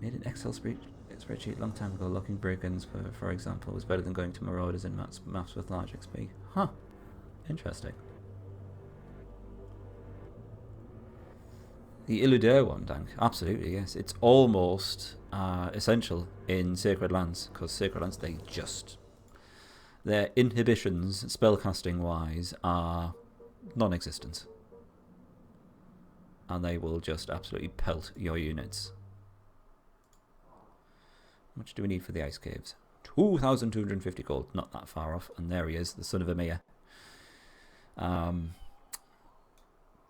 Made an Excel spreadsheet a long time ago. Locking break-ins, for example, was better than going to Marauders in maps with large XP. Huh. Interesting. The Illudere one, Dank. Absolutely, yes. It's almost essential in Sacred Lands, because Sacred Lands, their inhibitions, spellcasting-wise, are non-existent. And they will just absolutely pelt your units. How much do we need for the ice caves? 2,250 gold. Not that far off. And there he is, the son of Emir.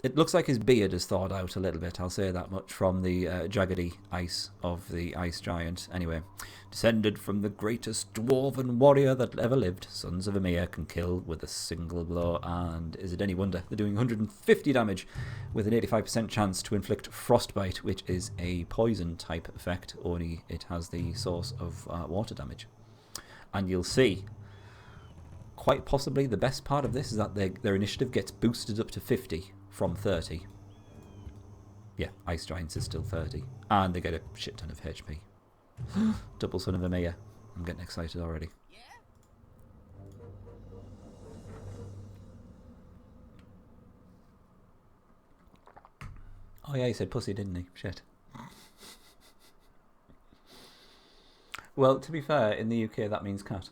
It looks like his beard is thawed out a little bit, I'll say that much, from the jaggedy ice of the ice giant. Anyway, descended from the greatest dwarven warrior that ever lived, sons of Emir can kill with a single blow, and is it any wonder they're doing 150 damage with an 85% chance to inflict frostbite, which is a poison type effect, only it has the source of water damage. And you'll see, quite possibly the best part of this is that their initiative gets boosted up to 50 from 30. Yeah, Ice Giants is still 30. And they get a shit ton of HP. Double Son of Emir. I'm getting excited already. Oh yeah, he said pussy, didn't he? Shit. Well, to be fair, in the UK that means cat.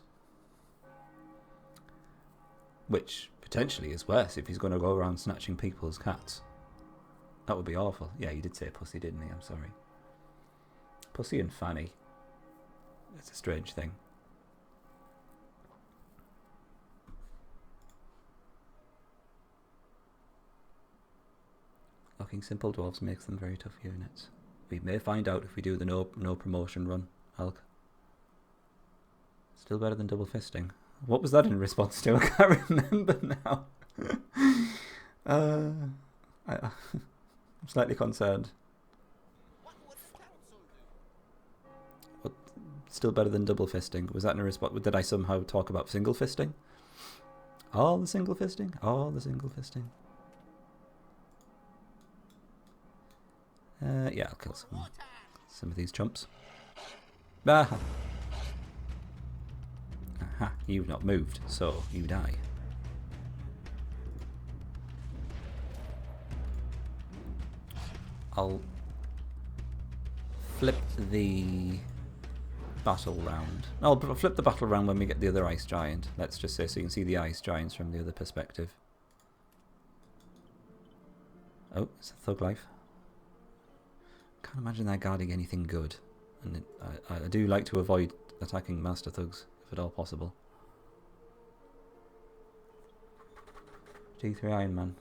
Which potentially is worse if he's going to go around snatching people's cats. That would be awful. Yeah, he did say pussy, didn't he? I'm sorry. Pussy and fanny. It's a strange thing. Locking simple dwarves makes them very tough units. We may find out if we do the no promotion run, Hulk. Still better than double fisting. What was that in response to? I can't remember now. I'm slightly concerned. What? Still better than double fisting. Was that in a response? Did I somehow talk about single fisting? All the single fisting? All the single fisting. Yeah, I'll kill some of these chumps. Ah. Aha, you've not moved, so you die. I'll flip the battle round. I'll flip the battle round when we get the other ice giant. Let's just say so you can see the ice giants from the other perspective. Oh, it's a thug life. Can't imagine they're guarding anything good. And I do like to avoid attacking master thugs, if at all possible. G3 Iron Man.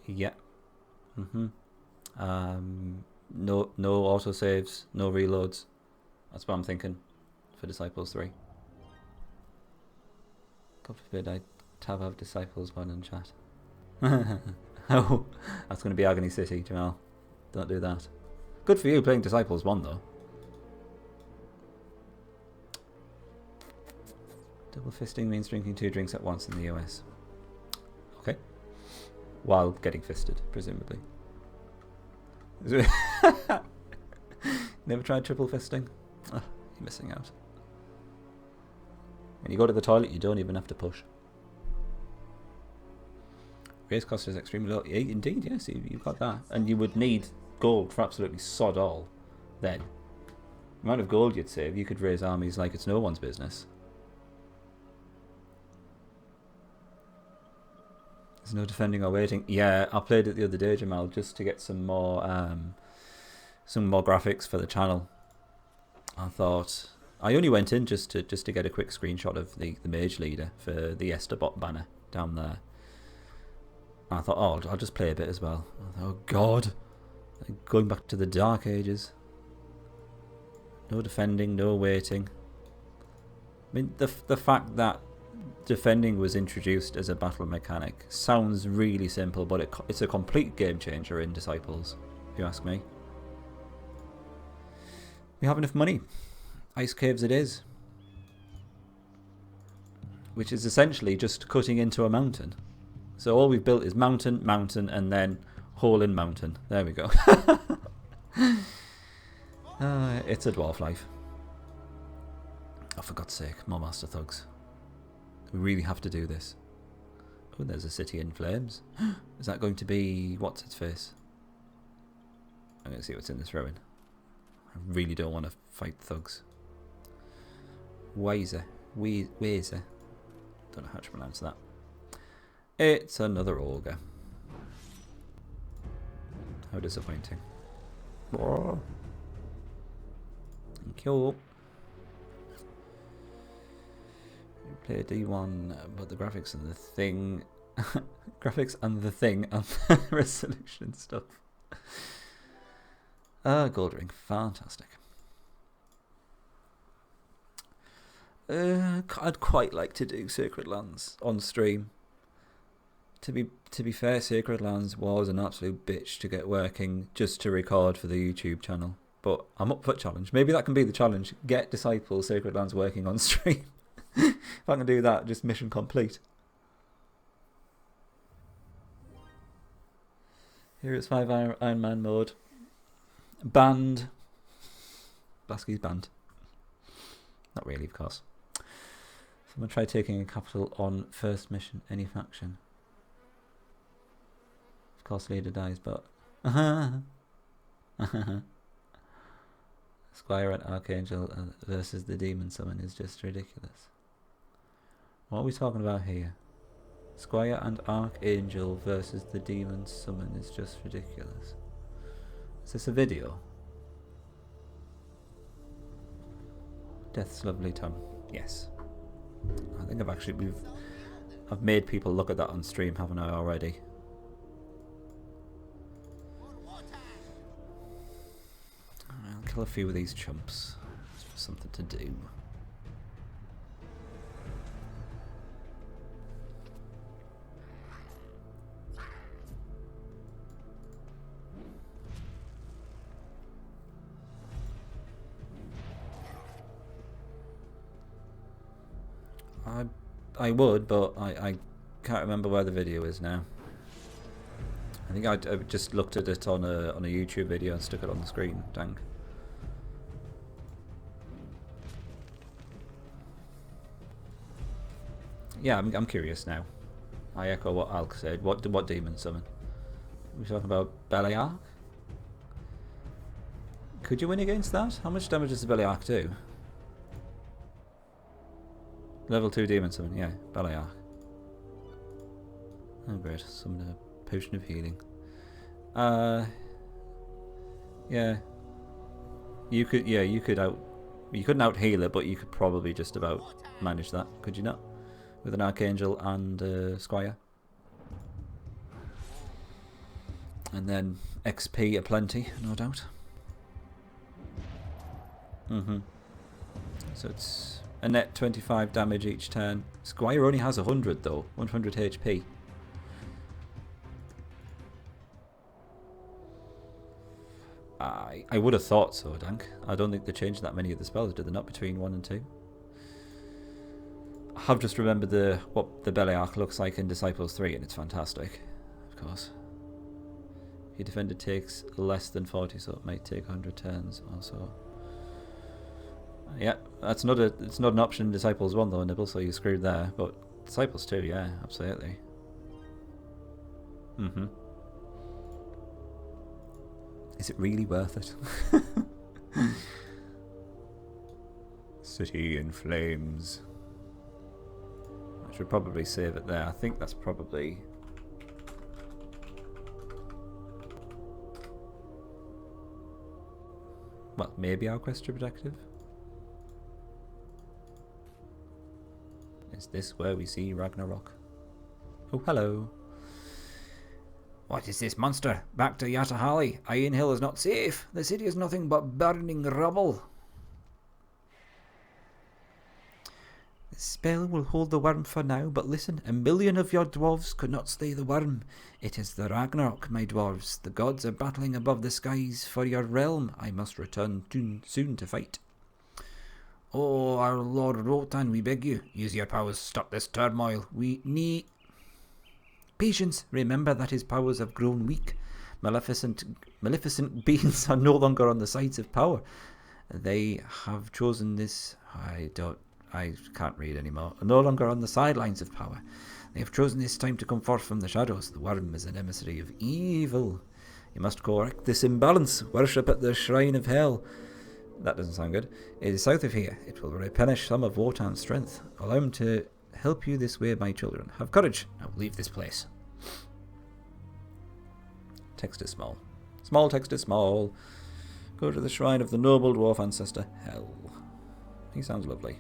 Yeah. No autosaves, no reloads. That's what I'm thinking for Disciples 3. God forbid I have Disciples 1 in chat. Oh, that's going to be Agony City, Jamal. Don't do that. Good for you playing Disciples 1 though. Double fisting means drinking 2 drinks at once in the US. Okay. While getting fisted, presumably. Never tried triple fisting? Oh, you're missing out. When you go to the toilet, you don't even have to push. Race cost is extremely low. Yeah, indeed, yes, you've got that. And you would need gold for absolutely sod all then. The amount of gold you'd save, you could raise armies like it's no one's business. There's no defending or waiting. Yeah, I played it the other day, Jamal, just to get some more graphics for the channel. I thought I only went in just to get a quick screenshot of the mage leader for the Esterbot banner down there. And I thought, oh, I'll just play a bit as well. I thought, oh God, going back to the Dark Ages. No defending, no waiting. I mean, the fact that defending was introduced as a battle mechanic sounds really simple, but it's a complete game changer in Disciples, if you ask me. We have enough money. Ice caves it is. Which is essentially just cutting into a mountain. So all we've built is mountain, mountain, and then hole in mountain. There we go. It's a dwarf life. Oh, for God's sake, more Master Thugs. We really have to do this. Oh, there's a city in flames. Is that going to be... what's its face? I'm going to see what's in this ruin. I really don't want to fight thugs. Weiser. Weiser. Don't know how to pronounce that. It's another ogre. How disappointing. Oh. Thank you. We play D1, but the graphics and the thing... graphics and the thing and the resolution stuff. Gold ring. Fantastic. I'd quite like to do Sacred Lands on stream. To be fair, Sacred Lands was an absolute bitch to get working just to record for the YouTube channel. But I'm up for a challenge. Maybe that can be the challenge. Get Disciples Sacred Lands working on stream. If I can do that, just mission complete. Here it's 5 Iron Man mode. Banned. Blasky's banned. Not really, of course. Someone try taking a capital on first mission, any faction. Of course, leader dies, but... Squire and Archangel versus the Demon Summon is just ridiculous. What are we talking about here? Squire and Archangel versus the Demon Summon is just ridiculous. Is this a video? Death's lovely tongue. Yes. I think I've made people look at that on stream, haven't I already? I'll kill a few of these chumps. It's something to do. I would, but I can't remember where the video is now. I think I just looked at it on a YouTube video and stuck it on the screen. Dang. Yeah, I'm curious now. I echo what Alk said. What demon summon? Are we talking about Beliar? Could you win against that? How much damage does the Beliark do? Level 2 Demon Summon, yeah, Beliark. Oh great, summoned a potion of healing. Yeah. You couldn't out heal it, but you could probably just about manage that, could you not? With an Archangel and Squire. And then XP aplenty, no doubt. So it's a net 25 damage each turn. Squire only has 100 though, 100 HP. I would have thought so, Dank. I don't think they changed that many of the spells, did they not, between 1 and 2? I have just remembered what the Beliark looks like in Disciples 3, and it's fantastic, of course. Your defender takes less than 40, so it might take 100 turns or so. Yeah, it's not an option in Disciples 1 though, Nibble, so you're screwed there. But Disciples 2, yeah, absolutely. Is it really worth it? City in flames. I should probably save it there. I think that's probably... well, maybe our quest objective? Is this where we see Ragnarok? Oh, hello. What is this monster? Back to Yatahali. Iron Hill is not safe. The city is nothing but burning rubble. The spell will hold the worm for now, but listen, 1,000,000 of your dwarves could not slay the worm. It is the Ragnarok, my dwarves. The gods are battling above the skies for your realm. I must return soon to fight. Oh, our Lord Rotan, we beg you, use your powers, stop this turmoil. We need... patience. Remember that his powers have grown weak. Maleficent beings are no longer on the sides of power. They have chosen this... I can't read anymore. No longer on the sidelines of power. They have chosen this time to come forth from the shadows. The worm is an emissary of evil. You must correct this imbalance. Worship at the shrine of hell. That doesn't sound good. It is south of here. It will replenish some of Wotan's strength. Allow him to help you this way, my children. Have courage. Now leave this place. Text is small. Small text is small. Go to the shrine of the noble dwarf ancestor, Hell. He sounds lovely.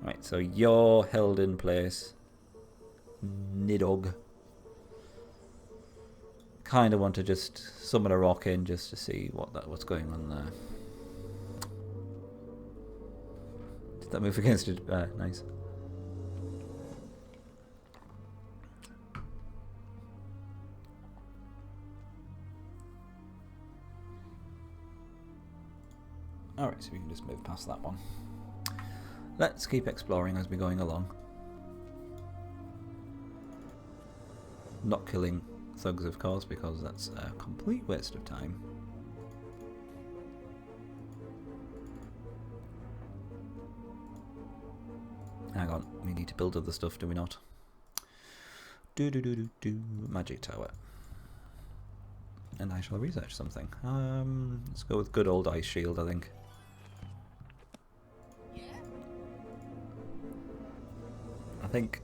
Right, so you're held in place. Nidog. Kind of want to just summon a rock in just to see what's going on there. Did that move against it? Nice. Alright, so we can just move past that one. Let's keep exploring as we're going along. Not killing thugs, of course, because that's a complete waste of time. Hang on, we need to build other stuff, do we not? Magic tower. And I shall research something. Let's go with good old ice shield, I think. I think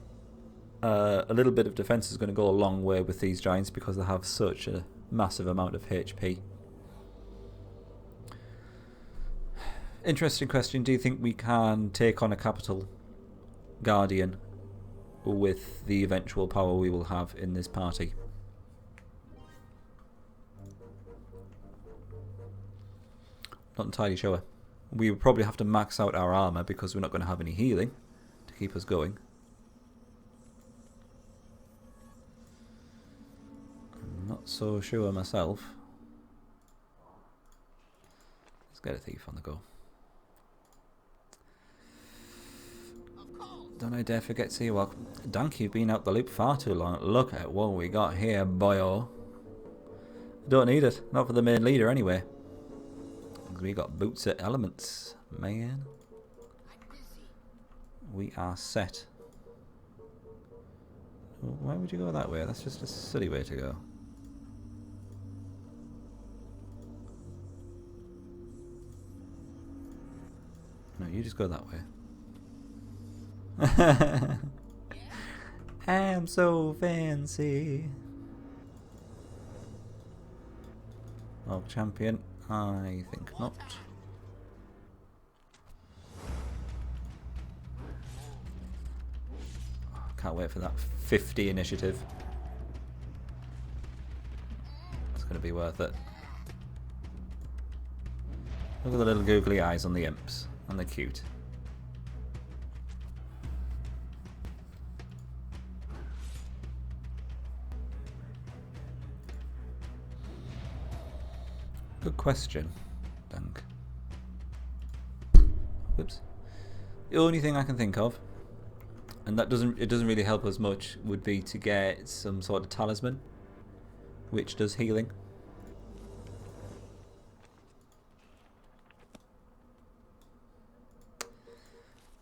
a little bit of defense is going to go a long way with these giants because they have such a massive amount of HP. Interesting question. Do you think we can take on a capital guardian with the eventual power we will have in this party? Not entirely sure. We would probably have to max out our armor because we're not going to have any healing to keep us going. I'm not so sure myself. Let's get a thief on the go. Don't I dare forget to say welcome. Dank, you've been out the loop far too long. Look at what we got here, boyo. Don't need it. Not for the main leader anyway. We got boots at elements, man. We are set. Why would you go that way? That's just a silly way to go. you just go that way. I'm so fancy. Orc champion? I think not. Can't wait for that 50 initiative. It's going to be worth it. Look at the little googly eyes on the imps. And they're cute. Good question, Dunk. Whoops. The only thing I can think of, and it doesn't really help us much, would be to get some sort of talisman, which does healing.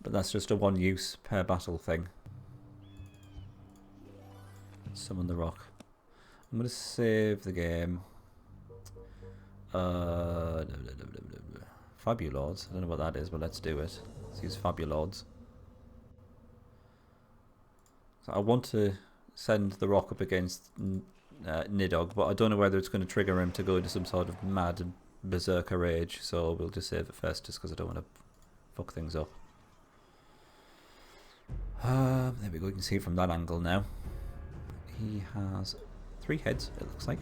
But that's just a one use per battle thing. Summon the rock. I'm going to save the game. Fabulords. I don't know what that is, but let's do it. Let's use Fabulords. So I want to send the rock up against Nidog, but I don't know whether it's going to trigger him to go into some sort of mad berserker rage, so we'll just save it first just because I don't want to fuck things up. There we go, you can see it from that angle now. He has 3 heads, it looks like.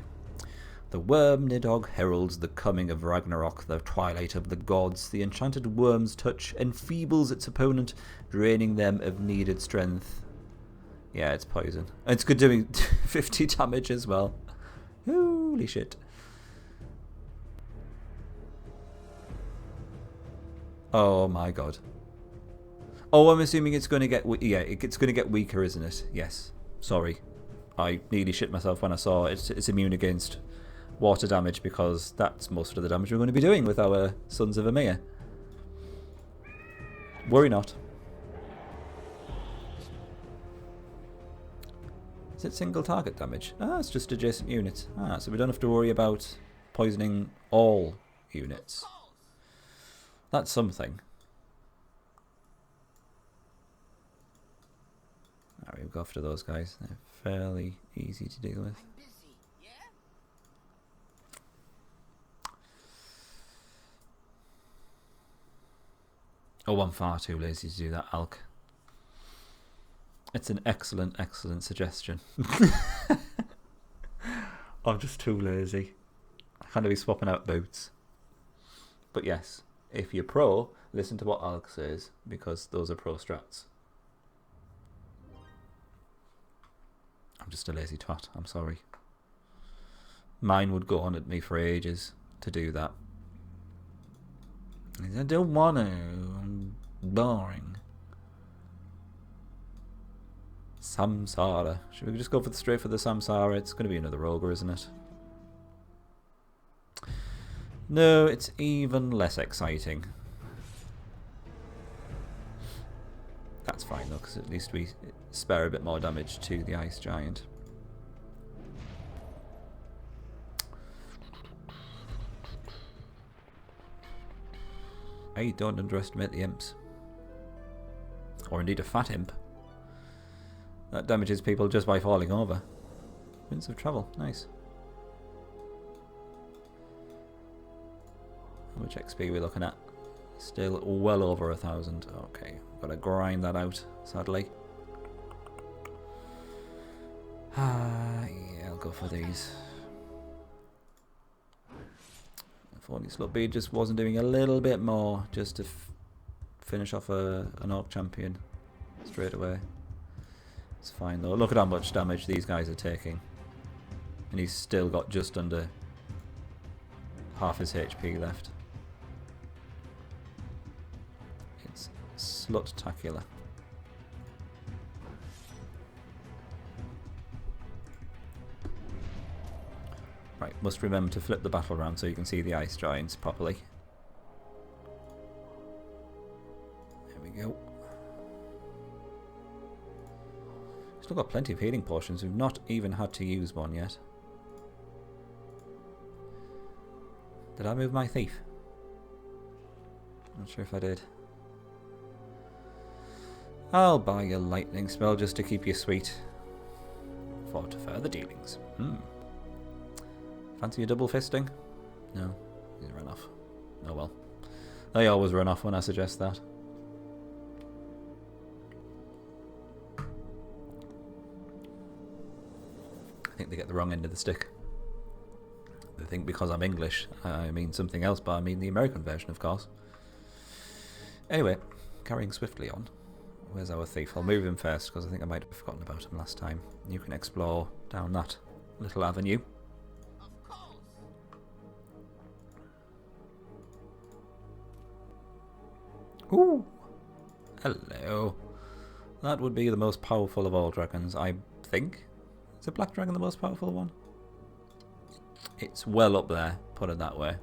The worm Nidog heralds the coming of Ragnarok, the twilight of the gods. The enchanted worm's touch enfeebles its opponent, draining them of needed strength. Yeah, it's poison. It's good doing 50 damage as well. Holy shit. Oh my god. Oh, I'm assuming it's going to get... Yeah, it's going to get weaker, isn't it? Yes. Sorry. I nearly shit myself when I saw it's immune against water damage, because that's most of the damage we're going to be doing with our Sons of Emir. Worry not. Is it single target damage? Ah, it's just adjacent units. Ah, so we don't have to worry about poisoning all units. That's something. Alright, we'll go after those guys. They're fairly easy to deal with. Oh, I'm far too lazy to do that, Alk. It's an excellent, excellent suggestion. I'm just too lazy. I can't be swapping out boots. But yes, if you're pro, listen to what Alk says, because those are pro strats. I'm just a lazy twat, I'm sorry. Mine would go on at me for ages to do that. I don't want to. I'm boring. Samsara. Should we just go straight for the Samsara? It's going to be another ogre, isn't it? No, it's even less exciting. That's fine though, because at least we spare a bit more damage to the ice giant. Hey, don't underestimate the imps. Or indeed a fat imp. That damages people just by falling over. Winds of travel, nice. How much XP are we looking at? Still well over 1,000. Okay, gotta grind that out, sadly. Yeah, I'll go for these. If only Slutbeard just wasn't doing a little bit more just to finish off an Orc champion straight away. It's fine though. Look at how much damage these guys are taking. And he's still got just under half his HP left. It's slut-tacular. Right, must remember to flip the battle around so you can see the ice giants properly. There we go. Still got plenty of healing potions. We've not even had to use one yet. Did I move my thief? Not sure if I did. I'll buy a lightning spell just to keep you sweet. For further dealings. Fancy a double fisting? No, he's run off. Oh well. They always run off when I suggest that. I think they get the wrong end of the stick. They think because I'm English, I mean something else, but I mean the American version, of course. Anyway, carrying swiftly on. Where's our thief? I'll move him first, because I think I might have forgotten about him last time. You can explore down that little avenue. Ooh! Hello. That would be the most powerful of all dragons, I think. Is a black dragon the most powerful one? It's well up there, put it that way.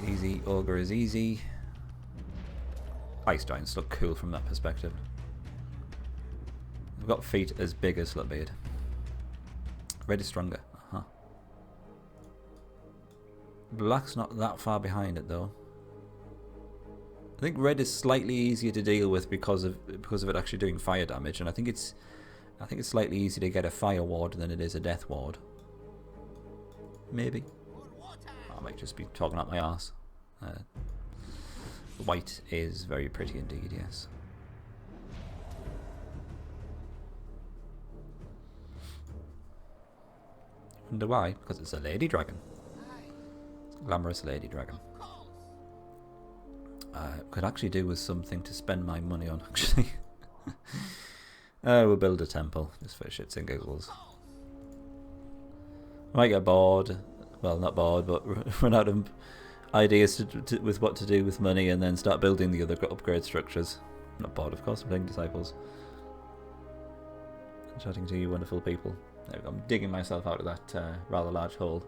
Easy, ogre is easy. Ice giants look cool from that perspective. They've got feet as big as Slutbeard. Red is stronger. Black's not that far behind it though. I think red is slightly easier to deal with because of it actually doing fire damage, and I think it's slightly easier to get a fire ward than it is a death ward. Maybe. I might just be talking out my arse. White is very pretty indeed, yes. Wonder why? Because it's a lady dragon. It's a glamorous lady dragon. Could actually do with something to spend my money on, actually. We'll build a temple, just for shits and giggles. I might get bored. Well, not bored, but run out of ideas with what to do with money and then start building the other upgrade structures. I'm not bored, of course, I'm playing Disciples. I'm chatting to you wonderful people. There we go, I'm digging myself out of that rather large hole.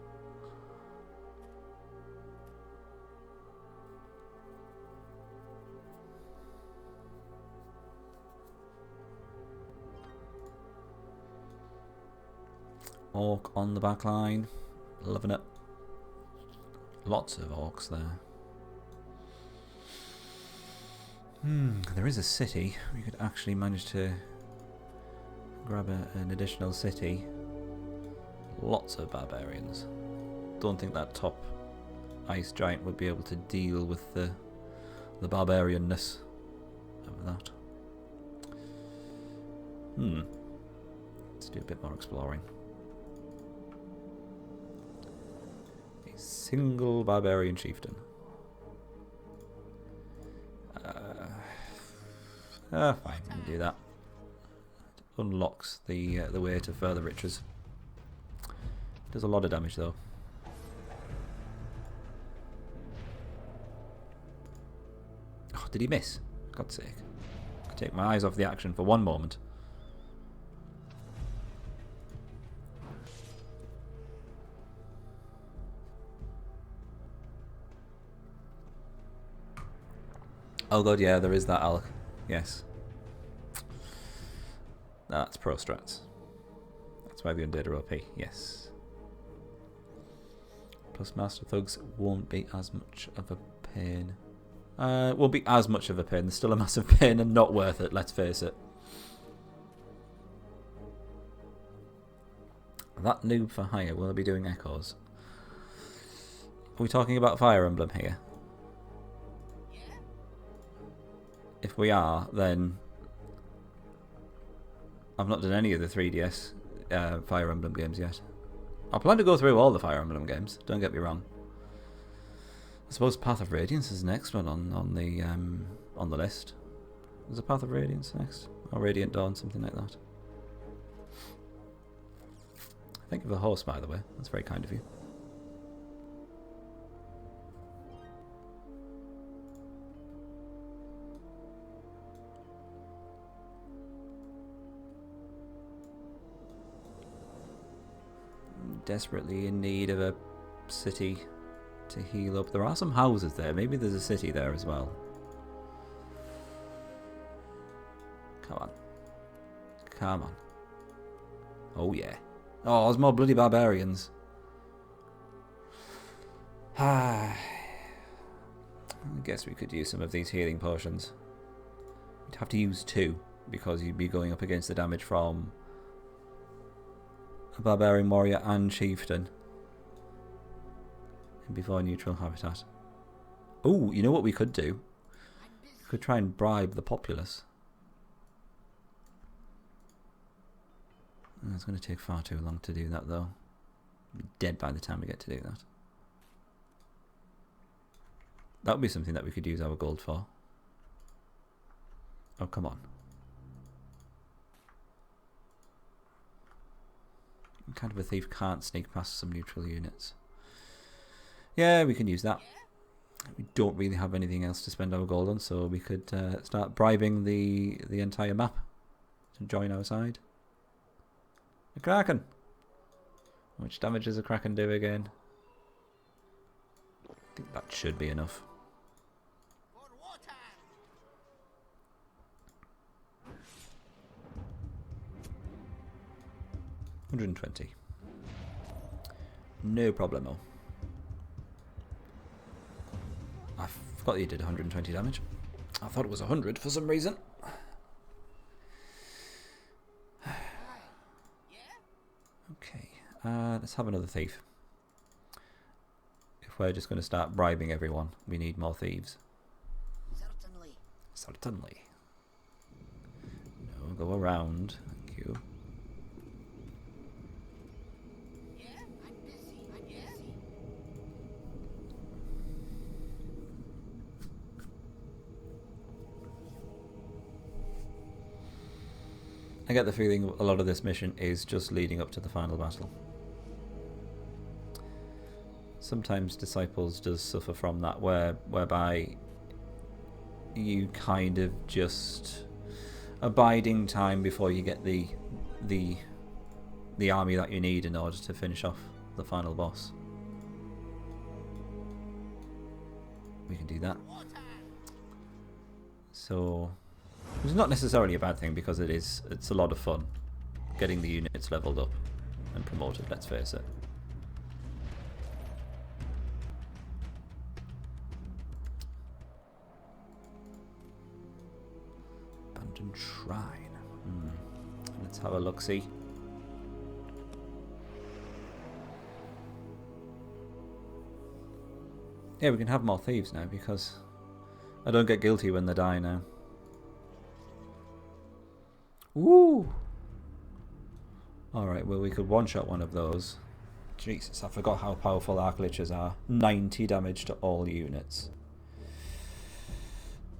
Orc on the back line. Loving it. Lots of orcs there. There is a city. We could actually manage to grab an additional city. Lots of barbarians. Don't think that top ice giant would be able to deal with the barbarianness of that. Let's do a bit more exploring. Single barbarian chieftain. Fine, we can do that. It unlocks the way to further riches. Does a lot of damage though. Oh, did he miss? For God's sake. I could take my eyes off the action for one moment. Oh god, yeah, there is that alch. Yes. That's pro strats. That's why the undead are OP. Yes. Plus master thugs won't be as much of a pain. Won't be as much of a pain. There's still a massive pain and not worth it, let's face it. That noob for hire will be doing echoes. Are we talking about Fire Emblem here? If we are, then I've not done any of the 3DS Fire Emblem games yet. I plan to go through all the Fire Emblem games, don't get me wrong. I suppose Path of Radiance is the next one on the list. Is it Path of Radiance next? Or Radiant Dawn, something like that. Thank you for the horse, by the way. That's very kind of you. Desperately in need of a city to heal up. There are some houses there. Maybe there's a city there as well. Come on. Come on. Oh yeah. Oh, there's more bloody barbarians. Where I guess we could use some of these healing potions. You'd have to use 2 because you'd be going up against the damage from a Barbarian Warrior and Chieftain before neutral habitat. Oh, you know what we could do? We could try and bribe the populace. It's going to take far too long to do that, though. We'll be dead by the time we get to do that. That would be something that we could use our gold for. Oh, come on. What kind of a thief can't sneak past some neutral units? Yeah, we can use that. We don't really have anything else to spend our gold on, so we could start bribing the entire map to join our side. A Kraken! How much damage does a Kraken do again? I think that should be enough. 120. No problemo. I forgot that you did 120 damage. I thought it was 100 for some reason. Okay, let's have another thief. If we're just going to start bribing everyone, we need more thieves. Certainly. Certainly. No, go around. Thank you. Yeah, I'm busy. I'm busy. I get the feeling a lot of this mission is just leading up to the final battle. Sometimes Disciples does suffer from that, whereby you kind of just abiding time before you get the army that you need in order to finish off the final boss. We can do that. So it's not necessarily a bad thing because it's a lot of fun getting the units leveled up and promoted, let's face it. Abandoned Shrine. Let's have a look-see. Yeah, we can have more thieves now because I don't get guilty when they die now. Woo! Alright, well we could one-shot one of those. Jesus, I forgot how powerful Arc Liches are. 90 damage to all units.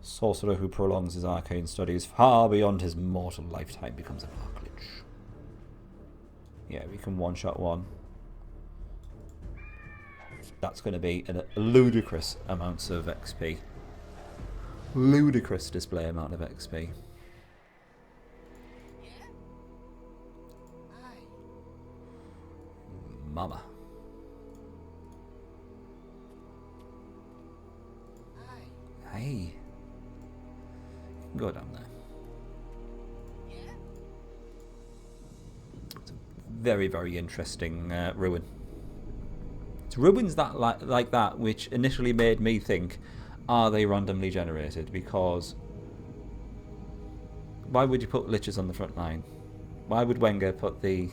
Sorcerer who prolongs his arcane studies far beyond his mortal lifetime becomes an Arc Lich. Yeah, we can one-shot one. That's going to be a ludicrous amounts of XP. Ludicrous display amount of XP. Mama. Hey. Go down there. It's a very, very interesting ruin. It's ruins that like that which initially made me think, are they randomly generated? Because why would you put liches on the front line? Why would Wenger put the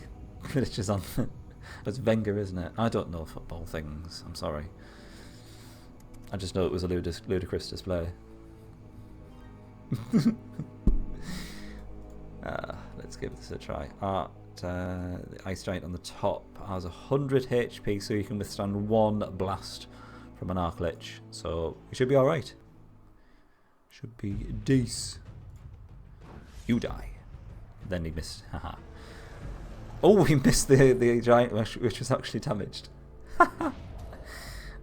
liches on the... It's Wenger, isn't it? I don't know football things. I'm sorry. I just know it was a ludicrous display. Let's give this a try. The Ice Giant on the top has 100 HP, so you can withstand one blast from an Arc Lich. So we should be alright. Should be decent. You die. Then he missed. Haha. Oh, we missed the giant, which was actually damaged.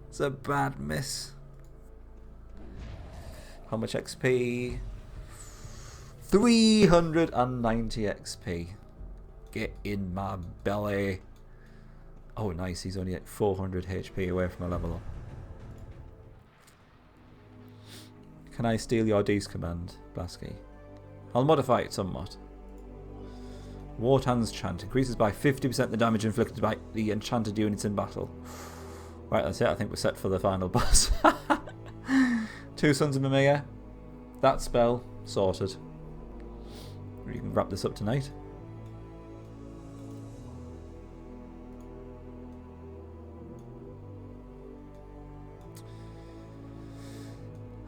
It's a bad miss. How much XP? 390 XP. Get in my belly. Oh, nice. He's only at 400 HP away from a level up. Can I steal your D's command, Blasky? I'll modify it somewhat. Wartan's Chant increases by 50% the damage inflicted by the enchanted units in battle. Right, that's it. I think we're set for the final boss. Two Sons of Mimir. That spell sorted. We can wrap this up tonight.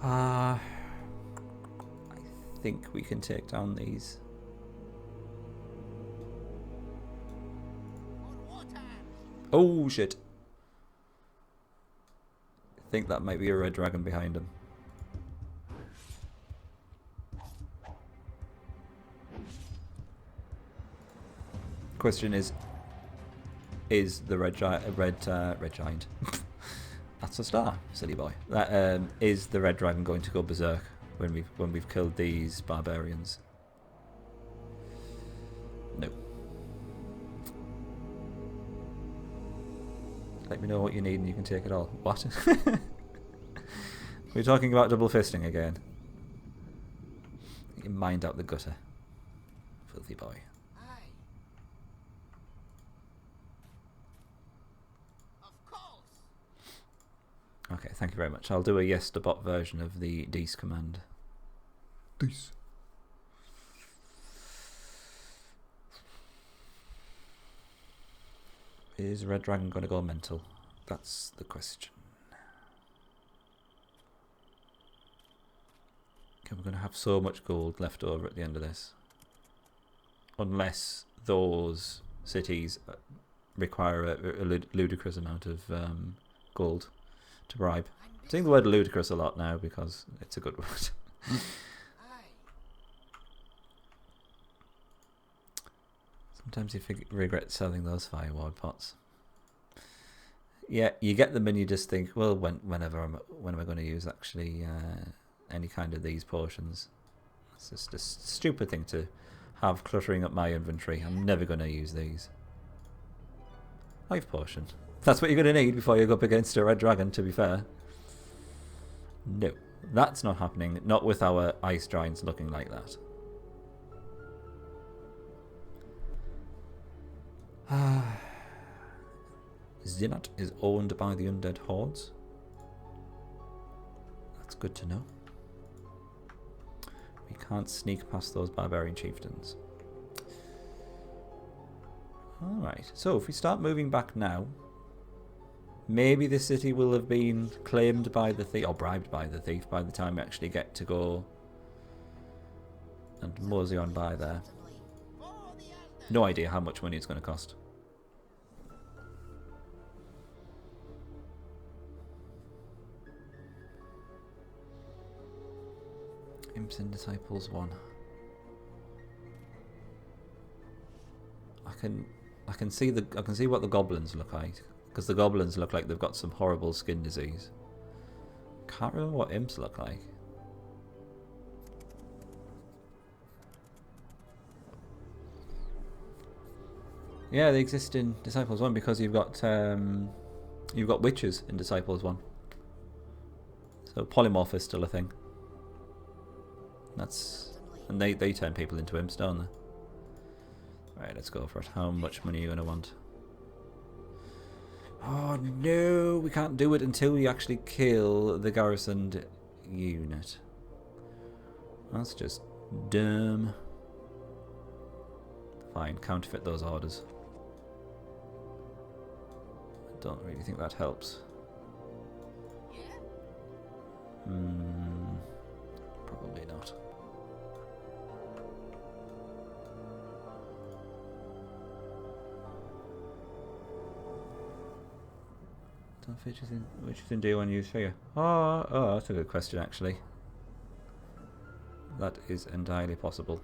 I think we can take down these. Oh shit. I think that might be a red dragon behind him. Question is the red giant? That's a star, silly boy. That is the red dragon going to go berserk when we've killed these barbarians? No. Let me know what you need and you can take it all. What? We're talking about double fisting again. Get your mind out the gutter, filthy boy. Okay, thank you very much. I'll do a yes to bot version of the Dees command. Dees. Is Red Dragon going to go mental? That's the question. Okay, we're going to have so much gold left over at the end of this. Unless those cities require a ludicrous amount of gold to bribe. I'm saying the word ludicrous a lot now because it's a good word. Sometimes you regret selling those firewall pots. Yeah, you get them and you just think, well, when am I going to use actually any kind of these potions? It's just a stupid thing to have cluttering up my inventory. I'm never going to use these. Life potion. That's what you're going to need before you go up against a red dragon, to be fair. No, that's not happening. Not with our ice giants looking like that. Zinat is owned by the undead hordes. That's good to know. We can't sneak past those barbarian chieftains. Alright, so if we start moving back now, maybe the city will have been claimed by the thief, or bribed by the thief, by the time we actually get to go and mosey on by there. No idea how much money it's going to cost. Imps and Disciples 1. I can see what the goblins look like, because the goblins look like they've got some horrible skin disease. Can't remember what imps look like. Yeah, they exist in Disciples 1 because you've got witches in Disciples 1. So polymorph is still a thing. And they turn people into imps, don't they? Right, let's go for it. How much money are you going to want? Oh no, we can't do it until we actually kill the garrisoned unit. That's just dumb. Fine, counterfeit those orders. I don't really think that helps. Probably not. Don't features in which you can do when you figure. Oh, that's a good question actually. That is entirely possible.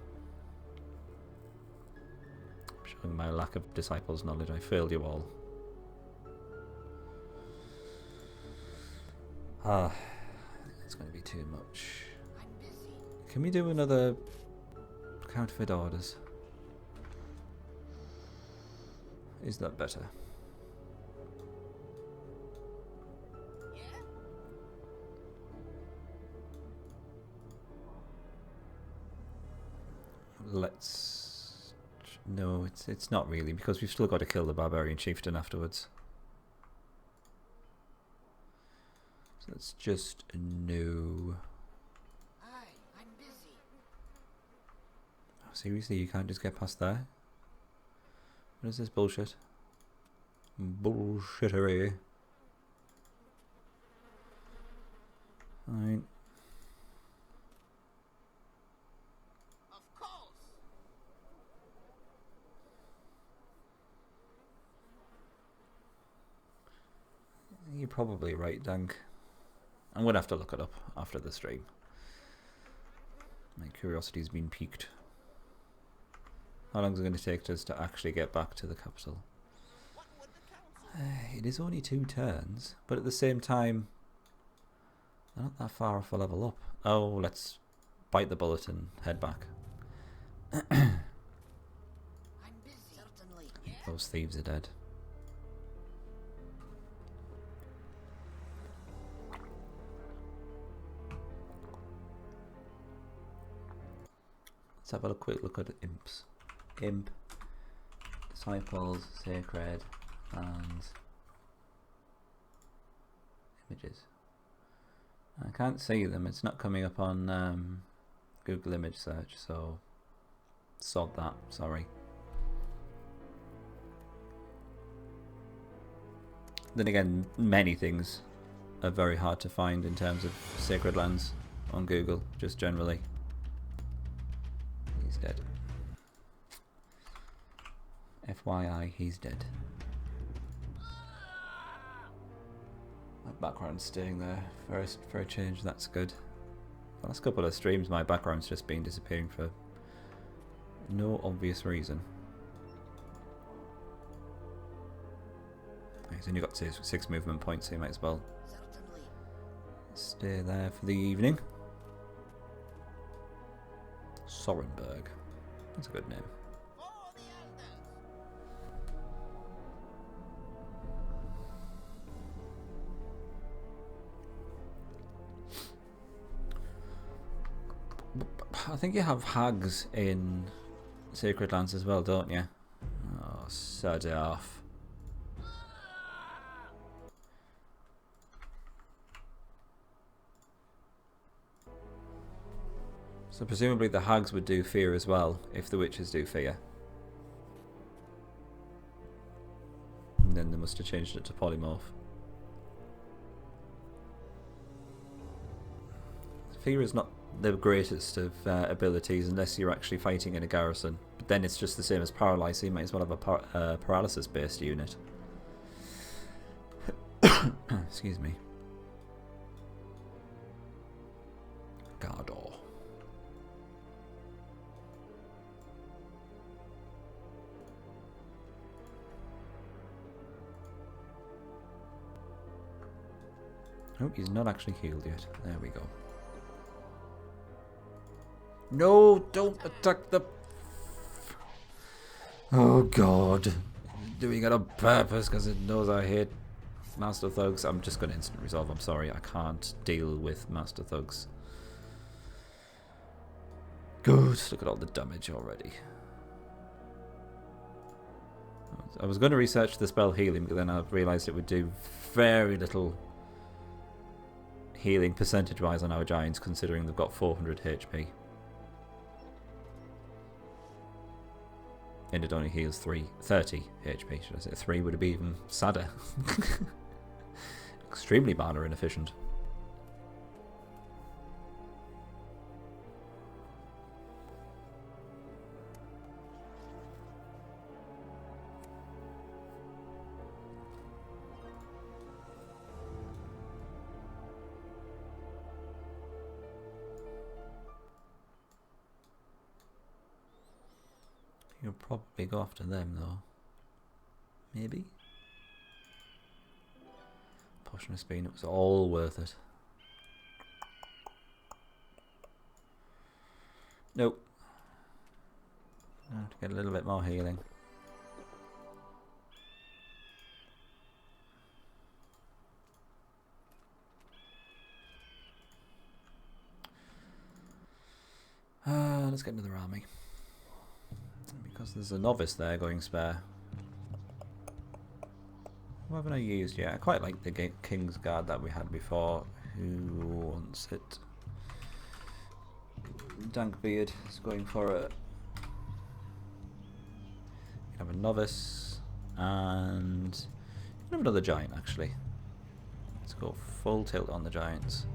Showing my lack of disciples knowledge, I failed you all. It's going to be too much. Can we do another counterfeit orders? Is that better? Let's... No, it's not really, because we've still got to kill the barbarian chieftain afterwards. So let's just no. Aye, I'm busy. Oh, seriously, you can't just get past there? What is this bullshit? Bullshittery. Fine. Of course. You're probably right, Dank. I'm going to have to look it up after the stream. My curiosity's been piqued. How long is it going to take us to actually get back to the capital? What would the council? It is only 2 turns, but at the same time, they're not that far off a level up. Oh, let's bite the bullet and head back. I'm busy. Certainly. Yeah. Those thieves are dead. Let's have a quick look at imps. Imp, disciples, sacred, and images. I can't see them. It's not coming up on Google image search, so sod that. Sorry. Then again, many things are very hard to find in terms of sacred lands on Google, just generally. He's dead. FYI, he's dead. My background's staying there for a change, that's good. The last couple of streams my background's just been disappearing for no obvious reason. He's only got 6 movement points, so you might as well Certainly. stay there for the evening. Sorenberg. That's a good name. For the elders. I think you have hags in Sacred Lands as well, don't you? Oh, sod off. So presumably the hags would do fear as well, if the witches do fear. And then they must have changed it to polymorph. Fear is not the greatest of abilities unless you're actually fighting in a garrison. But then it's just the same as paralyze, so you might as well have a paralysis based unit. Excuse me. Gardor. Oh, he's not actually healed yet. There we go. No, don't attack the... Oh god. Doing it on purpose because it knows I hate Master Thugs. I'm just going to instant resolve. I'm sorry. I can't deal with Master Thugs. Good. Look at all the damage already. I was going to research the spell healing, but then I realised it would do very little healing percentage-wise on our giants, considering they've got 400 HP. And it only heals 30 HP, should I say. 3 would be even sadder. Extremely mana inefficient. You'll probably go after them though. Maybe? Potion of Speed, it was all worth it. Nope. I have to get a little bit more healing. Let's get another army. Because there's a novice there going spare. What haven't I used yet? I quite like the King's Guard that we had before. Who wants it? Dankbeard is going for it. You can have a novice and you can have another giant actually. Let's go full tilt on the giants.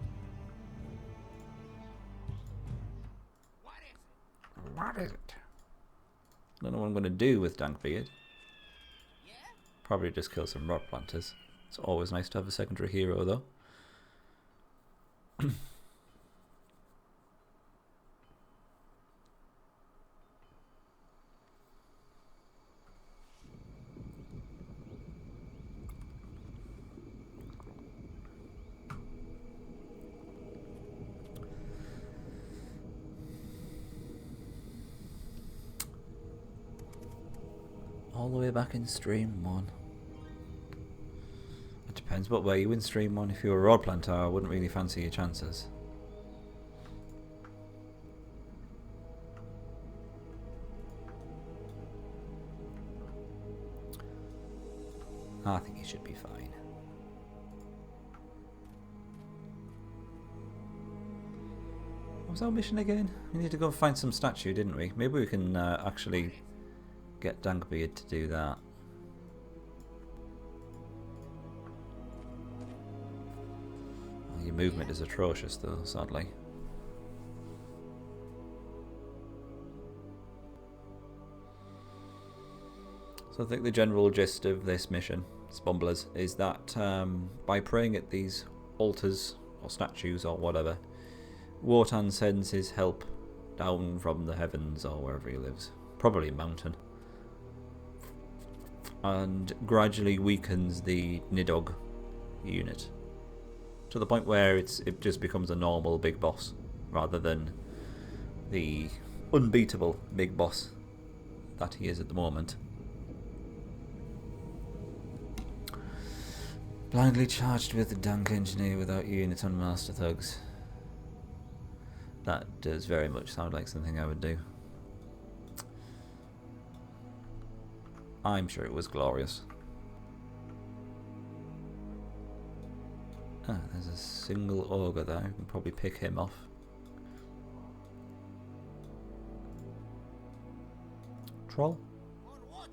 What is it? I don't know what I'm going to do with Dankbeard. Probably just kill some rod planters. It's always nice to have a secondary hero though. All the way back in stream 1. It depends what way you in stream 1. If you were a rod planter, I wouldn't really fancy your chances. I think you should be fine. What was our mission again? We need to go find some statue, didn't we? Maybe we can actually get Dankbeard to do that. Well, your movement is atrocious though, sadly. So I think the general gist of this mission, Spumblers, is that by praying at these altars or statues or whatever, Wotan sends his help down from the heavens or wherever he lives, probably a mountain, and gradually weakens the Nidhogg unit to the point where it just becomes a normal big boss rather than the unbeatable big boss that he is at the moment. Blindly charged with the Dank Engineer without unit on Master Thugs. That does very much sound like something I would do. I'm sure it was glorious. Ah, there's a single ogre there. We can probably pick him off. Troll?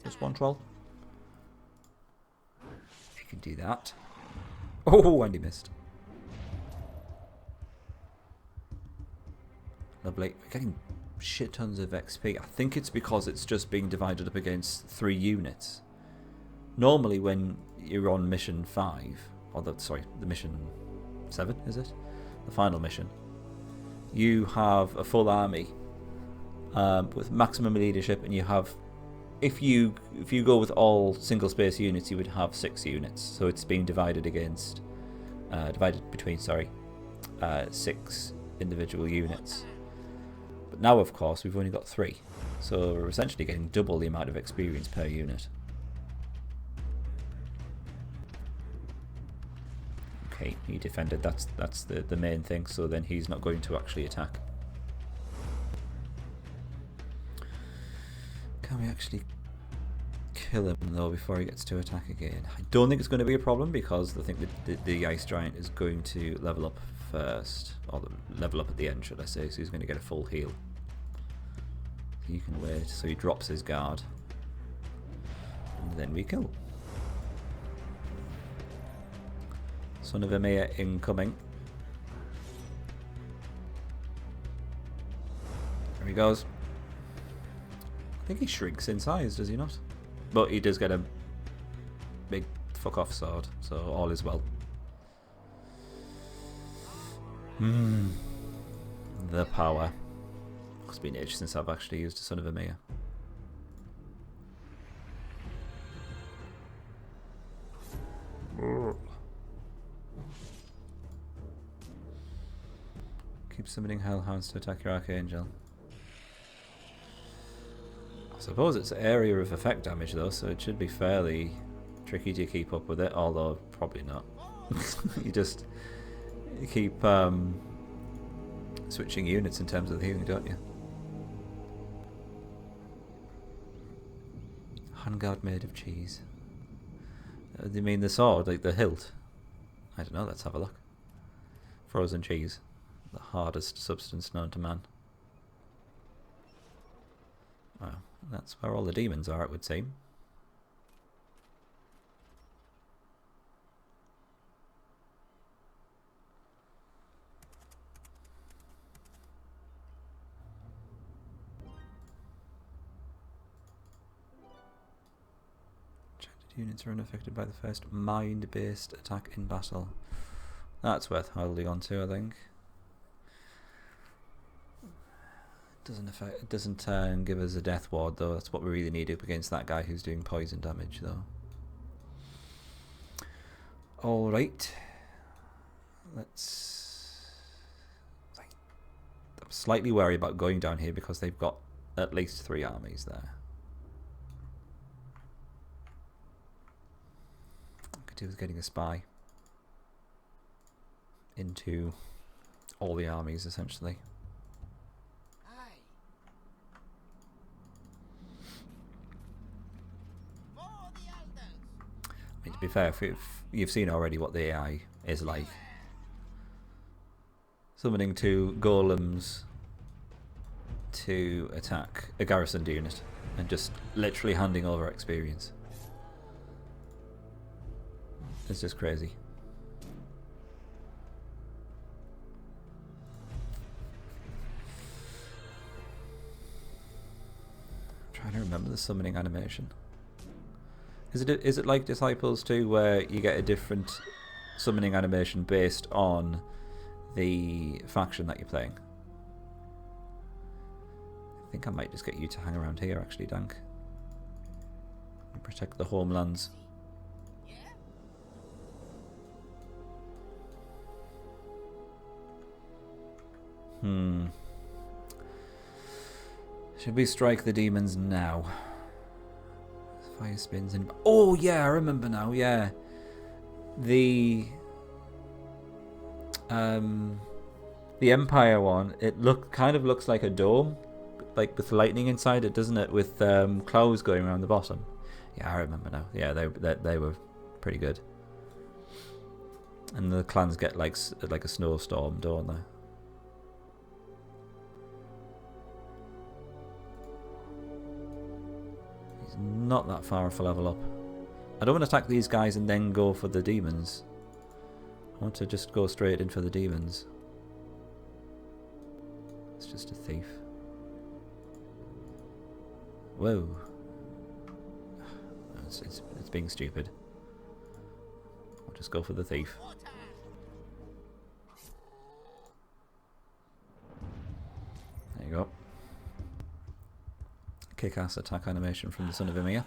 Just one troll? You can do that. Oh, and he missed. Lovely. We're getting shit tons of XP. I think it's because it's just being divided up against 3 units. Normally when you're on mission 5, or the mission 7, is it? The final mission. You have a full army with maximum leadership, and you have, if you go with all single space units, you would have 6 units. So it's being divided against, between 6 individual units. But now, of course, we've only got 3, so we're essentially getting double the amount of experience per unit. Okay, he defended. That's the main thing. So then he's not going to actually attack. Can we actually kill him though before he gets to attack again? I don't think it's going to be a problem because I think the ice giant is going to level up first, or level up at the end, should I say? So he's going to get a full heal. You can wait. So he drops his guard, and then we kill. Son of Emir incoming. There he goes. I think he shrinks in size, does he not? But he does get a big fuck off sword, so all is well. The power. It's been ages since I've actually used a Son of Emir. Keep summoning hellhounds to attack your archangel. I suppose it's area of effect damage though, so it should be fairly tricky to keep up with it, although probably not. You just keep switching units in terms of the healing, don't you? Handguard made of cheese. You mean the sword, like the hilt? I don't know, let's have a look. Frozen cheese. The hardest substance known to man. Well, that's where all the demons are, it would seem. Units are unaffected by the first mind-based attack in battle. That's worth holding on to, I think. It doesn't give us a death ward though. That's what we really need up against that guy who's doing poison damage though. Alright. Let's... I'm slightly worried about going down here because they've got at least 3 armies there. Was getting a spy into all the armies essentially. Aye. For the elders. I mean, to be fair, if you've seen already what the AI is like. Summoning 2 golems to attack a garrisoned unit and just literally handing over experience. It's just crazy. I'm trying to remember the summoning animation. Is it like Disciples 2 where you get a different summoning animation based on the faction that you're playing? I think I might just get you to hang around here actually, Dank. And protect the homelands. Should we strike the demons now? Fire spins in. Oh yeah, I remember now. Yeah, the Empire one. It kind of looks like a dome, like with lightning inside it, doesn't it? With clouds going around the bottom. Yeah, I remember now. Yeah, they were pretty good. And the clans get like a snowstorm, don't they? Not that far off a level up. I don't want to attack these guys and then go for the demons. I want to just go straight in for the demons. It's just a thief. Whoa. It's being stupid. I'll just go for the thief. There you go. Kick-ass attack animation from the Son of Ymir.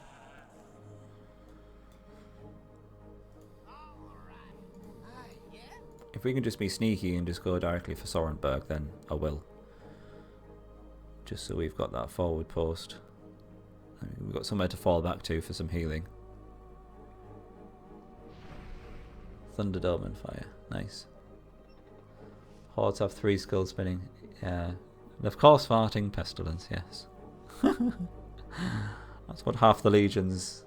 If we can just be sneaky and just go directly for Sorenberg, then I will. Just so we've got that forward post. We've got somewhere to fall back to for some healing. Thunderdome and fire. Nice. Hordes have 3 skill spinning. Yeah. And of course farting pestilence, yes. That's what half the legions...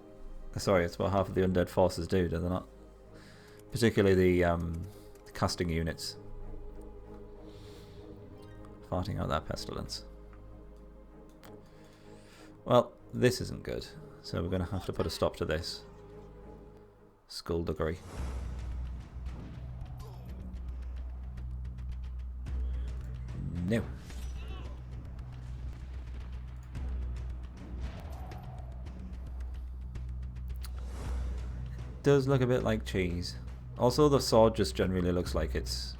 Sorry, it's what half of the undead forces do they not? Particularly the casting units. Farting out that pestilence. Well, this isn't good. So we're going to have to put a stop to this. Skullduggery. No. Does look a bit like cheese. Also, the sword just generally looks like it's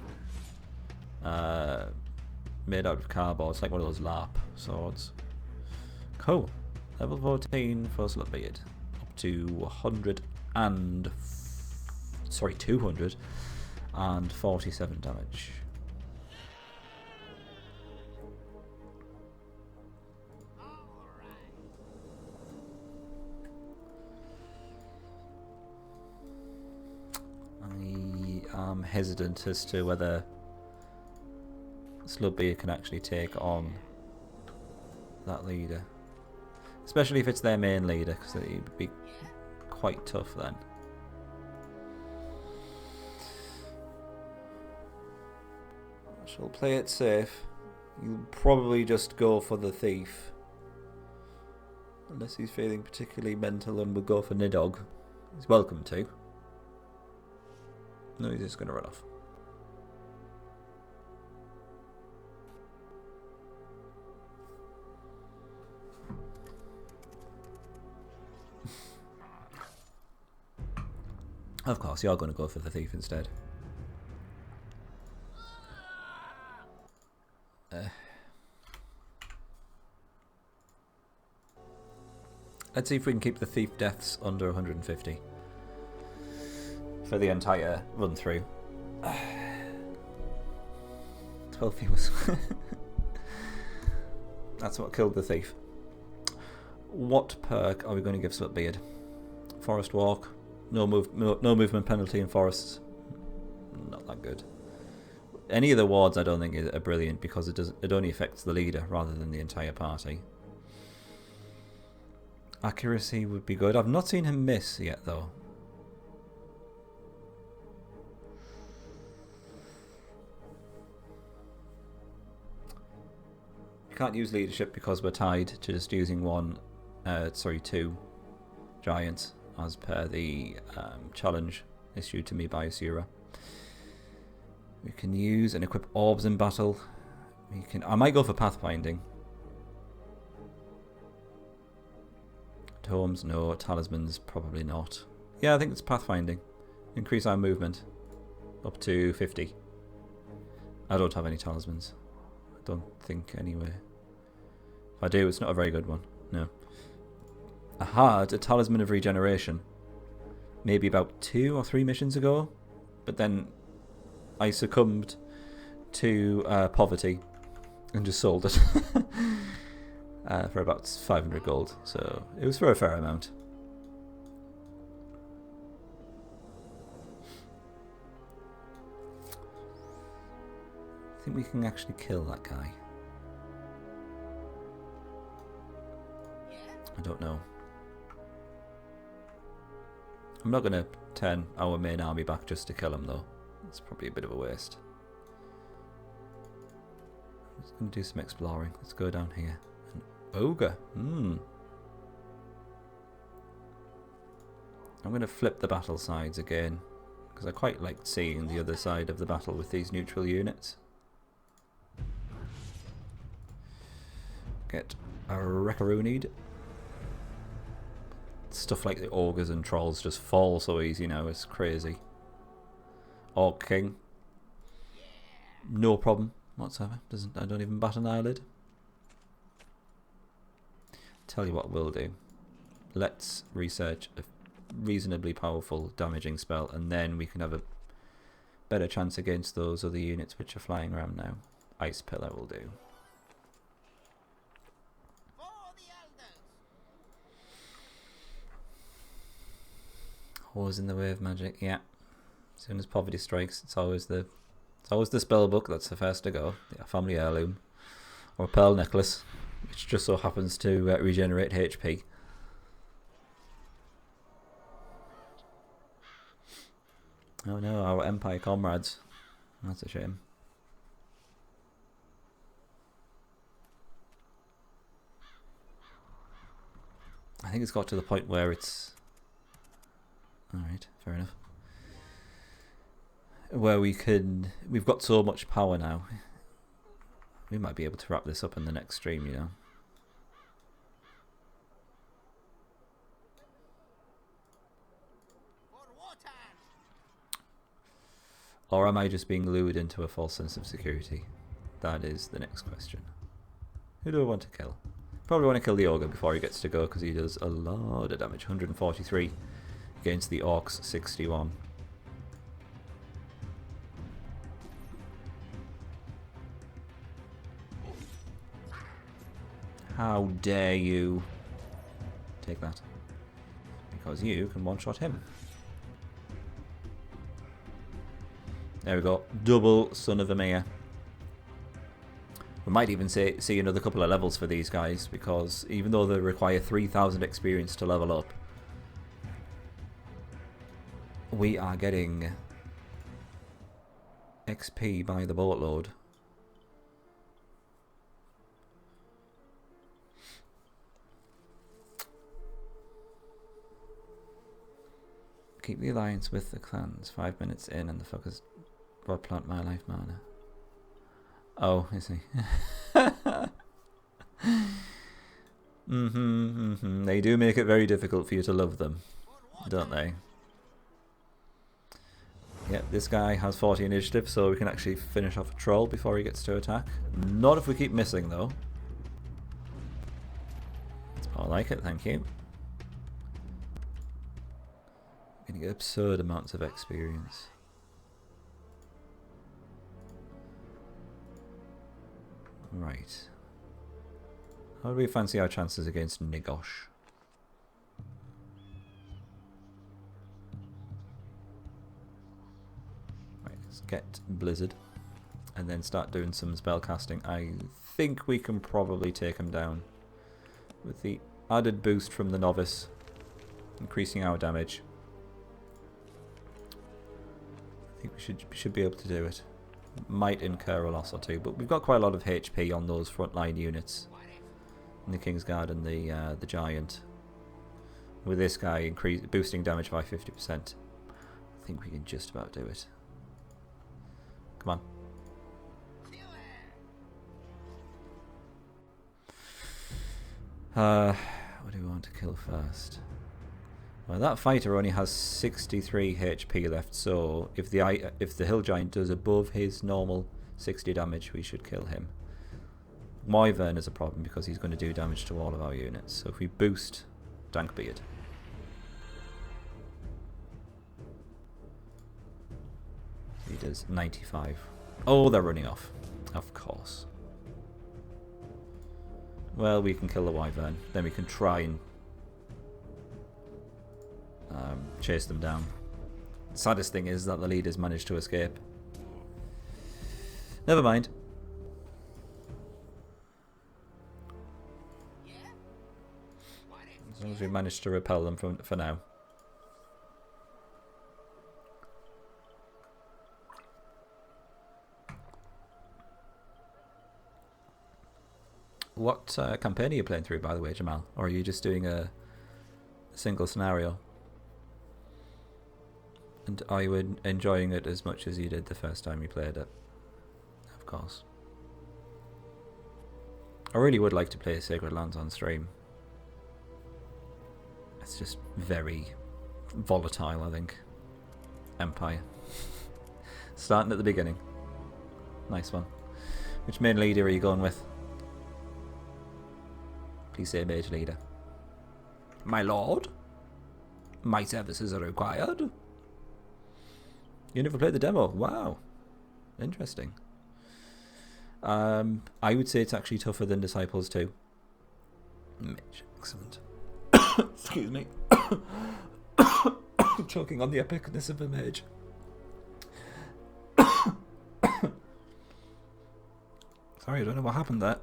made out of cardboard. It's like one of those LARP swords. Cool. Level 14 for Slut-Beard. Up to 247 damage. I'm hesitant as to whether Slutbeard can actually take on that leader, especially if it's their main leader, because it would be quite tough then. Shall play it safe. You'll probably just go for the thief. Unless he's feeling particularly mental and would go for Nidog. He's welcome to. No, he's just going to run off. Of course, you're going to go for the thief instead. Let's see if we can keep the thief deaths under 150 for the entire run through. 12 viewers. That's what killed the thief. What perk are we going to give Slutbeard? Forest Walk. No movement penalty in forests. Not that good. Any of the wards I don't think are brilliant because it only affects the leader rather than the entire party. Accuracy would be good. I've not seen him miss yet though. You can't use leadership because we're tied to just using two giants as per the challenge issued to me by Asura. We can use and equip orbs in battle. I might go for pathfinding. Tomes, no. Talismans, probably not. Yeah, I think it's pathfinding. Increase our movement up to 50. I don't have any talismans. I don't think anyway. If I do, it's not a very good one. No. I had a talisman of regeneration maybe about 2 or 3 missions ago, but then I succumbed to poverty and just sold it for about 500 gold, so it was for a fair amount. I think we can actually kill that guy. I don't know. I'm not going to turn our main army back just to kill him though. It's probably a bit of a waste. I'm just going to do some exploring. Let's go down here. An ogre. I'm going to flip the battle sides again because I quite like seeing the other side of the battle with these neutral units. Get a Recaroonied. Stuff like the ogres and trolls just fall so easy now, it's crazy. Orc King. No problem whatsoever. I don't even bat an eyelid. Tell you what we'll do. Let's research a reasonably powerful damaging spell and then we can have a better chance against those other units which are flying around now. Ice Pillar will do. Always in the way of magic, yeah. As soon as poverty strikes, it's always the spell book that's the first to go. Yeah, family heirloom, or a pearl necklace, which just so happens to regenerate HP. Oh no, our Empire comrades. That's a shame. I think it's got to the point where it's... Alright, fair enough. Where we've got so much power now. We might be able to wrap this up in the next stream, you know. Or am I just being lured into a false sense of security? That is the next question. Who do I want to kill? Probably want to kill the ogre before he gets to go because he does a lot of damage. 143 against the orcs, 61. How dare you take that? Because you can one-shot him. There we go. Double Son of Emir. We might even see another couple of levels for these guys because even though they require 3,000 experience to level up, we are getting XP by the boatload Keep the alliance with the clans. 5 minutes in and the fuckers blood plant my life mana. Oh, I see. They do make it very difficult for you to love them, don't they? Yep, this guy has 40 initiative, so we can actually finish off a troll before he gets to attack. Not if we keep missing, though. I like it, thank you. Getting absurd amounts of experience. Right. How do we fancy our chances against Nigosh? Right, let's get Blizzard and then start doing some spell casting. I think we can probably take him down with the added boost from the novice, increasing our damage. I think we should be able to do it. Might incur a loss or two, but we've got quite a lot of HP on those frontline units. And the Kingsguard and the Giant. With this guy boosting damage by 50%, I think we can just about do it. Come on. What do we want to kill first? Well, that fighter only has 63 HP left, so if the Hill Giant does above his normal 60 damage, we should kill him. Wyvern is a problem because he's going to do damage to all of our units. So if we boost Dankbeard. He does 95. Oh, they're running off. Of course. Well, we can kill the Wyvern. Then we can try and chase them down. Saddest thing is that the leaders managed to escape. Never mind. As long as we manage to repel them for now. What campaign are you playing through, by the way, Jamal? Or are you just doing a single scenario? And are you enjoying it as much as you did the first time you played it? Of course. I really would like to play Sacred Lands on stream. It's just very volatile, I think. Empire. Starting at the beginning. Nice one. Which main leader are you going with? Please say mage leader. My lord? My services are required. You never played the demo? Wow. Interesting. I would say it's actually tougher than Disciples 2. Mage. Excellent. Excuse me. Choking on the epicness of a mage. Sorry, I don't know what happened there.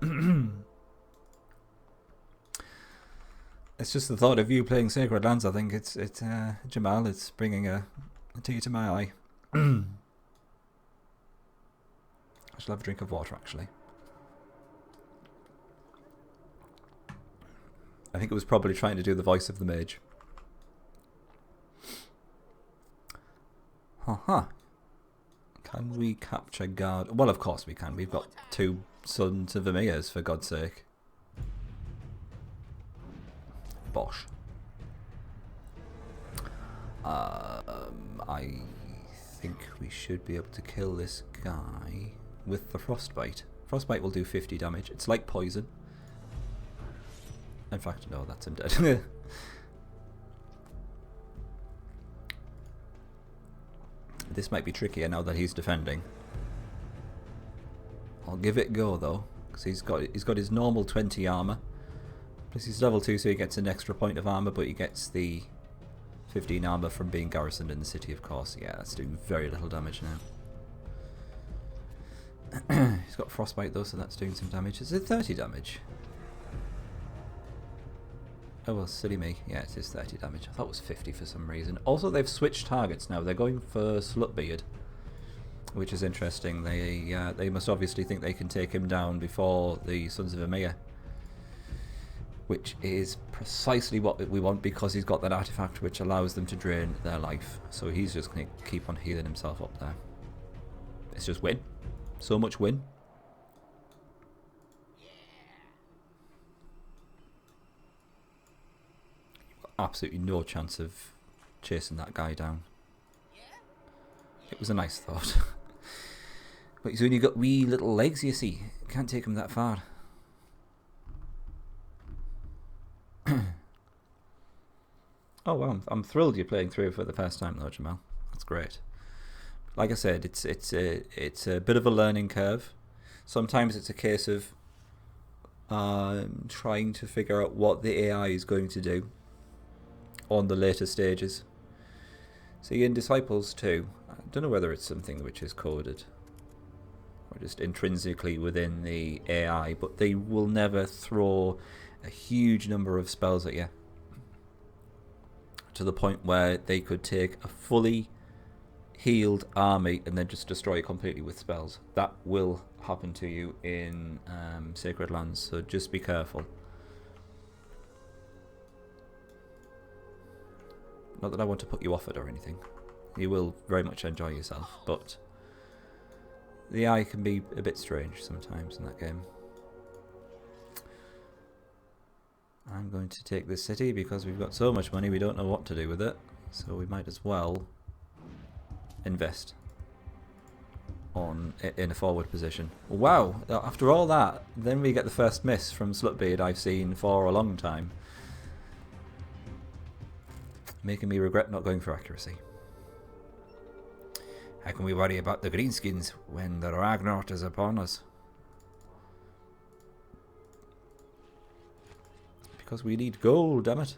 It's just the thought of you playing Sacred Lands. I think it's Jamal. It's bringing a tear to my eye. I shall have a drink of water, actually. I think it was probably trying to do the voice of the mage. Haha. Can we capture guard? Well, of course we can. We've got 2 sons of Emirs, for God's sake. Bosh. I think we should be able to kill this guy with the Frostbite. Frostbite will do 50 damage. It's like poison. In fact, no, that's him dead. This might be trickier now that he's defending. I'll give it a go though, because he's got his normal 20 armor. Plus he's level 2, so he gets an extra point of armor, but he gets the 15 armor from being garrisoned in the city, of course. Yeah, that's doing very little damage now. He's got Frostbite though, so that's doing some damage. Is it 30 damage? Oh well, silly me. Yeah, it is 30 damage. I thought it was 50 for some reason. Also, they've switched targets now. They're going for Slutbeard, which is interesting. They must obviously think they can take him down before the Sons of Emir. which is precisely what we want because he's got that artifact which allows them to drain their life. So he's just going to keep on healing himself up there. It's just win. So much win. You've got absolutely no chance of chasing that guy down. It was a nice thought. But he's only got wee little legs, you see. Can't take him that far. Oh well, I'm thrilled you're playing through for the first time though, Jamal. That's great. Like I said, it's a bit of a learning curve. Sometimes it's a case of trying to figure out what the AI is going to do on the later stages. See, in Disciples 2, I don't know whether it's something which is coded or just intrinsically within the AI, but they will never throw a huge number of spells at you to the point where they could take a fully healed army and then just destroy it completely with spells. That will happen to you in Sacred Lands, so just be careful. Not that I want to put you off it or anything. You will very much enjoy yourself, but the eye can be a bit strange sometimes in that game. I'm going to take this city because we've got so much money we don't know what to do with it, so we might as well invest in a forward position. Wow, after all that, then we get the first miss from Slutbeard I've seen for a long time, making me regret not going for accuracy. How can we worry about the greenskins when the Ragnarok is upon us? Because we need gold, damn it.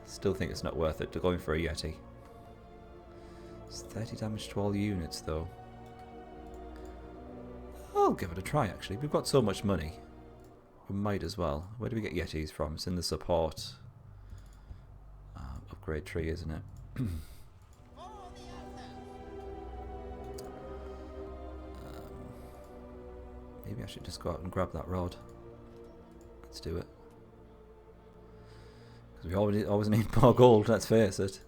Still think it's not worth it to going for a Yeti. It's 30 damage to all units though. I'll give it a try actually. We've got so much money. We might as well. Where do we get Yetis from? It's in the support upgrade tree, isn't it? Maybe I should just go out and grab that rod. Let's do it. Because we always need more gold, let's face it.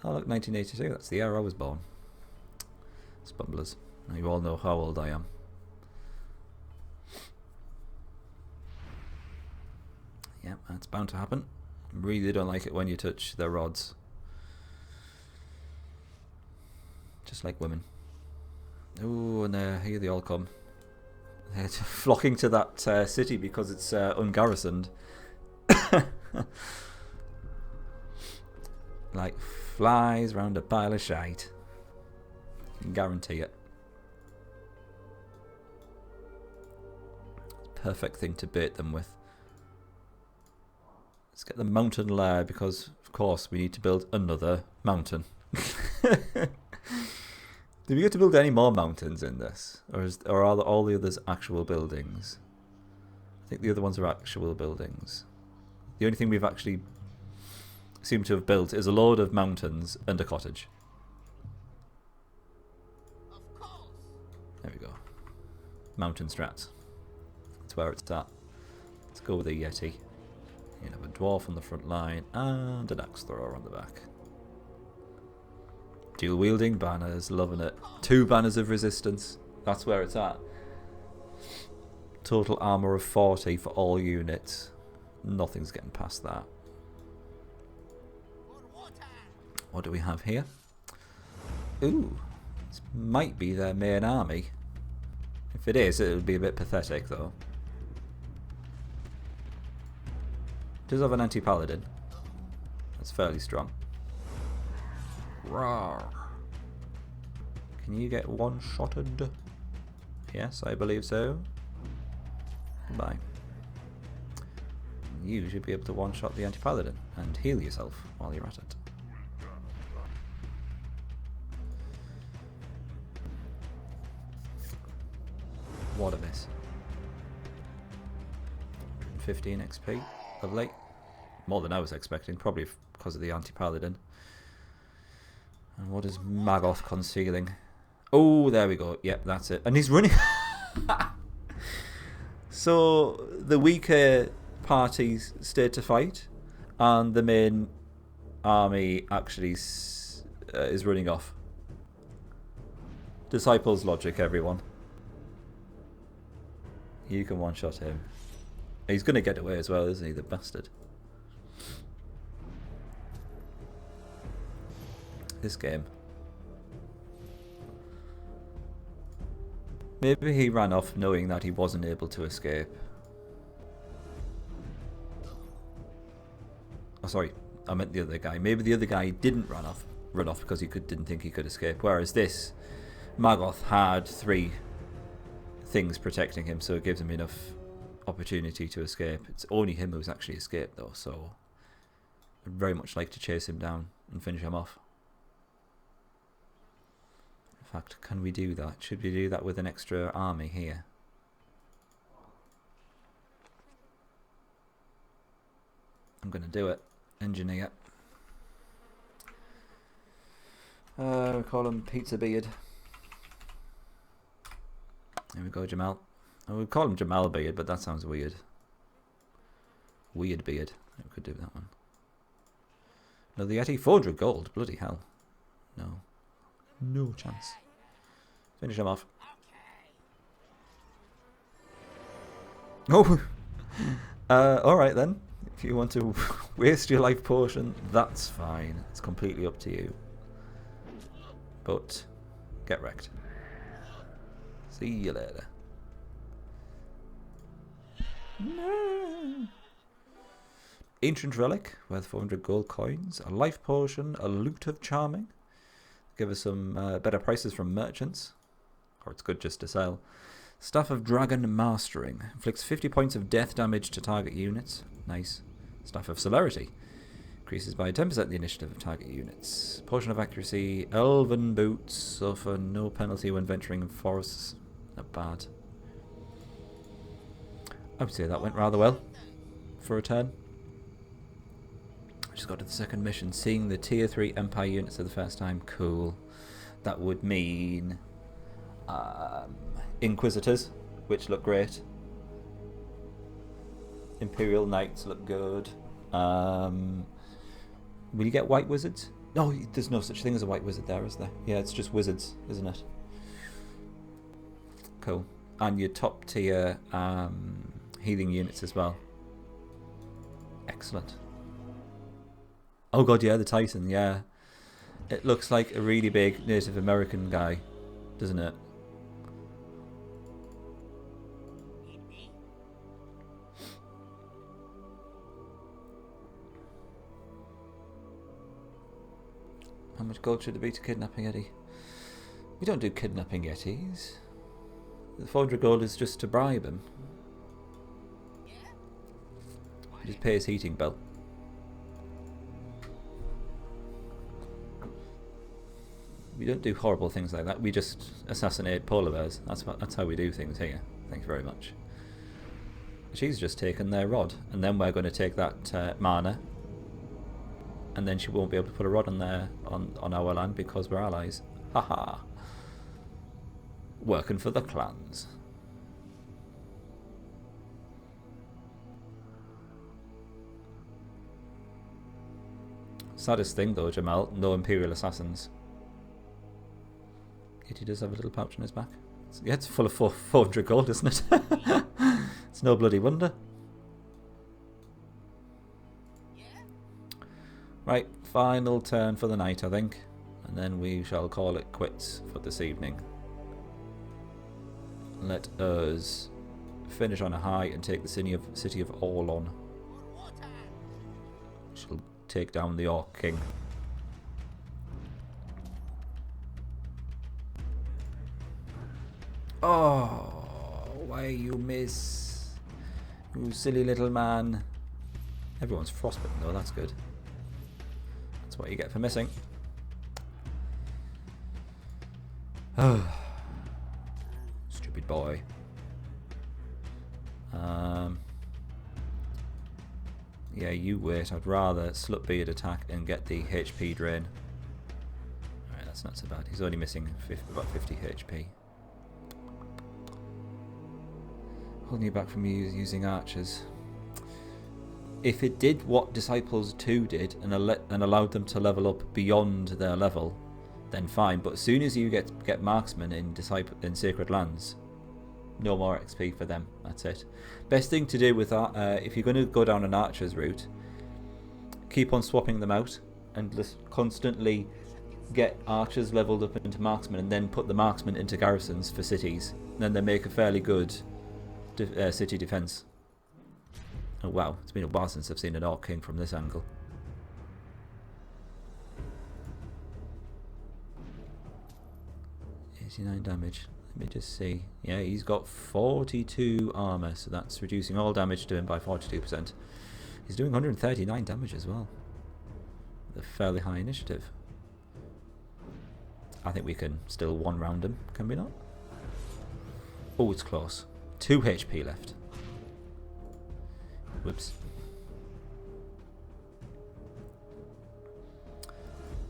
Oh look, 1982, that's the year I was born. Spumblers. Now you all know how old I am. Yeah, that's bound to happen. Really don't like it when you touch their rods. Just like women. Oh, and here they all come. They're flocking to that city because it's ungarrisoned. Like flies round a pile of shite. I can guarantee it. Perfect thing to bait them with. Let's get the mountain lair because, of course, we need to build another mountain. Do we get to build any more mountains in this? Or are all the others actual buildings? I think the other ones are actual buildings. The only thing we've actually seemed to have built is a load of mountains and a cottage. There we go. Mountain strats. That's where it's at. Let's go with a Yeti. You have a dwarf on the front line and an axe thrower on the back. Dual wielding banners, loving it. 2 banners of resistance. That's where it's at. Total armor of 40 for all units. Nothing's getting past that. What do we have here? Ooh, this might be their main army. If it is, it would be a bit pathetic though. It does have an anti-paladin. That's fairly strong. Rawr. Can you get one-shotted? Yes, I believe so. Goodbye. You should be able to one-shot the anti-paladin and heal yourself while you're at it. What a miss. 15 XP. Lovely. More than I was expecting, probably because of the anti-paladin. And what is Magoth concealing? Oh, there we go. Yep, that's it. And he's running. So the weaker parties stayed to fight, and the main army actually is running off. Disciples logic, everyone. You can one-shot him. He's going to get away as well, isn't he, the bastard? This game. Maybe he ran off knowing that he wasn't able to escape. Oh, sorry, I meant the other guy. Maybe the other guy didn't run off because he didn't think he could escape. Whereas this Magoth had 3 things protecting him, so it gives him enough opportunity to escape. It's only him who's actually escaped, though, so I'd very much like to chase him down and finish him off. In fact, can we do that? Should we do that with an extra army here? I'm going to do it. Engineer. We call him Pizza Beard. There we go, Jamal. Oh, we call him Jamal Beard, but that sounds weird. Weird Beard. We could do that one. No, the Yeti, 400 gold. Bloody hell. No. No chance. Finish him off. Oh! Alright then. If you want to waste your life potion, that's fine. It's completely up to you. But, get wrecked. See you later. No. Ancient relic worth 400 gold coins, a life potion, a loot of charming. Give us some better prices from merchants, or it's good just to sell. Staff of Dragon Mastering inflicts 50 points of death damage to target units. Nice. Staff of Celerity increases by 10% the initiative of target units. Potion of Accuracy, Elven Boots suffer no penalty when venturing in forests. Not bad. I would say that went rather well for a turn. I just got to the second mission. Seeing the tier 3 Empire units for the first time. Cool. That would mean Inquisitors, which look great. Imperial Knights look good. Will you get White Wizards? No, there's no such thing as a White Wizard there, is there? Yeah, it's just Wizards, isn't it? Cool. And your top tier healing units as well. Excellent. Oh god, yeah, the Titan, yeah. It looks like a really big Native American guy, doesn't it? How much gold should there be to kidnapping Yeti? We don't do kidnapping Yetis. The 400 gold is just to bribe him. Just pay his heating bill. We don't do horrible things like that. We just assassinate polar bears. That's how we do things here. Thank you very much. She's just taken their rod, and then we're going to take that mana, and then she won't be able to put a rod on there on our land because we're allies. Haha. Working for the clans. Saddest thing though, Jamal, no Imperial assassins. Yet he does have a little pouch on his back. Yeah, it's full of 400 gold, isn't it? It's no bloody wonder. Right, final turn for the night, I think. And then we shall call it quits for this evening. Let us finish on a high and take the city of Orlon. We shall take down the Orc King. Oh, why you miss? You silly little man. Everyone's frostbitten though, that's good. That's what you get for missing. Oh, stupid boy. Yeah, you wait. I'd rather Slut-Beard attack and get the HP drain. Alright, that's not so bad. He's only missing about 50 HP. Holding you back from using archers. If it did what Disciples 2 did and allowed them to level up beyond their level, then fine. But as soon as you get marksmen in Sacred Lands, no more XP for them. That's it. Best thing to do with that, if you're going to go down an archer's route, keep on swapping them out and just constantly get archers leveled up into marksmen, and then put the marksmen into garrisons for cities. And then they make a fairly good city defense. Oh wow, it's been a while since I've seen an Orc King from this angle. $89 damage. Let me just see. Yeah, he's got 42 armor, so that's reducing all damage to him by 42%. He's doing 139 damage as well. With a fairly high initiative. I think we can still one round him, can we not? Oh, it's close. 2 HP left. Whoops.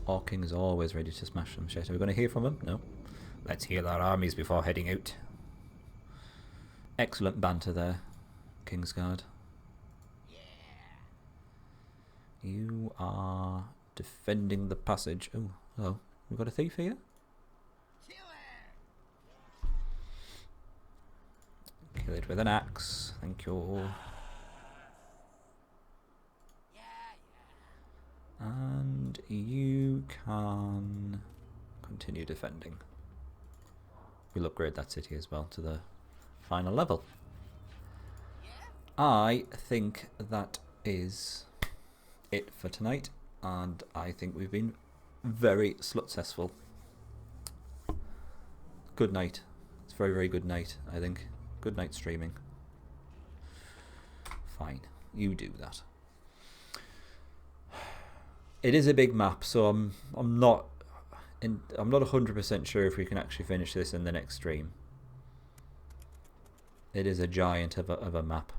Orc King is always ready to smash some shit. Are we going to hear from him? No. Let's heal our armies before heading out. Excellent banter there, Kingsguard. You are defending the passage. Oh, hello. We've got a thief here? Kill it with an axe. Thank you. And you can continue defending. We'll upgrade that city as well to the final level. I think that is it for tonight, and I think we've been very slut-cessful. Good night. It's a very, very good night, I think. Good night streaming. Fine, you do that. It is a big map, so I'm not 100% sure if we can actually finish this in the next stream. It is a giant of a map,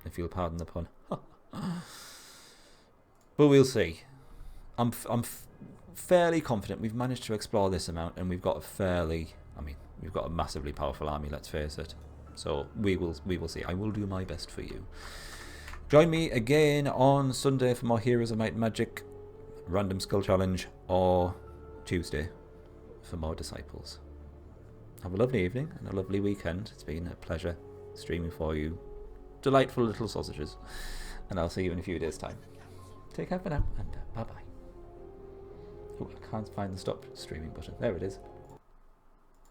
if you'll pardon the pun. But we'll see. I'm fairly confident we've managed to explore this amount, and we've got we've got a massively powerful army, let's face it. So we will see. I will do my best for you. Join me again on Sunday for more Heroes of Might and Magic Random Skill Challenge, or Tuesday for more Disciples. Have a lovely evening and a lovely weekend. It's been a pleasure streaming for you. Delightful little sausages. And I'll see you in a few days' time. Take care for now, and bye-bye. Oh, I can't find the stop streaming button. There it is.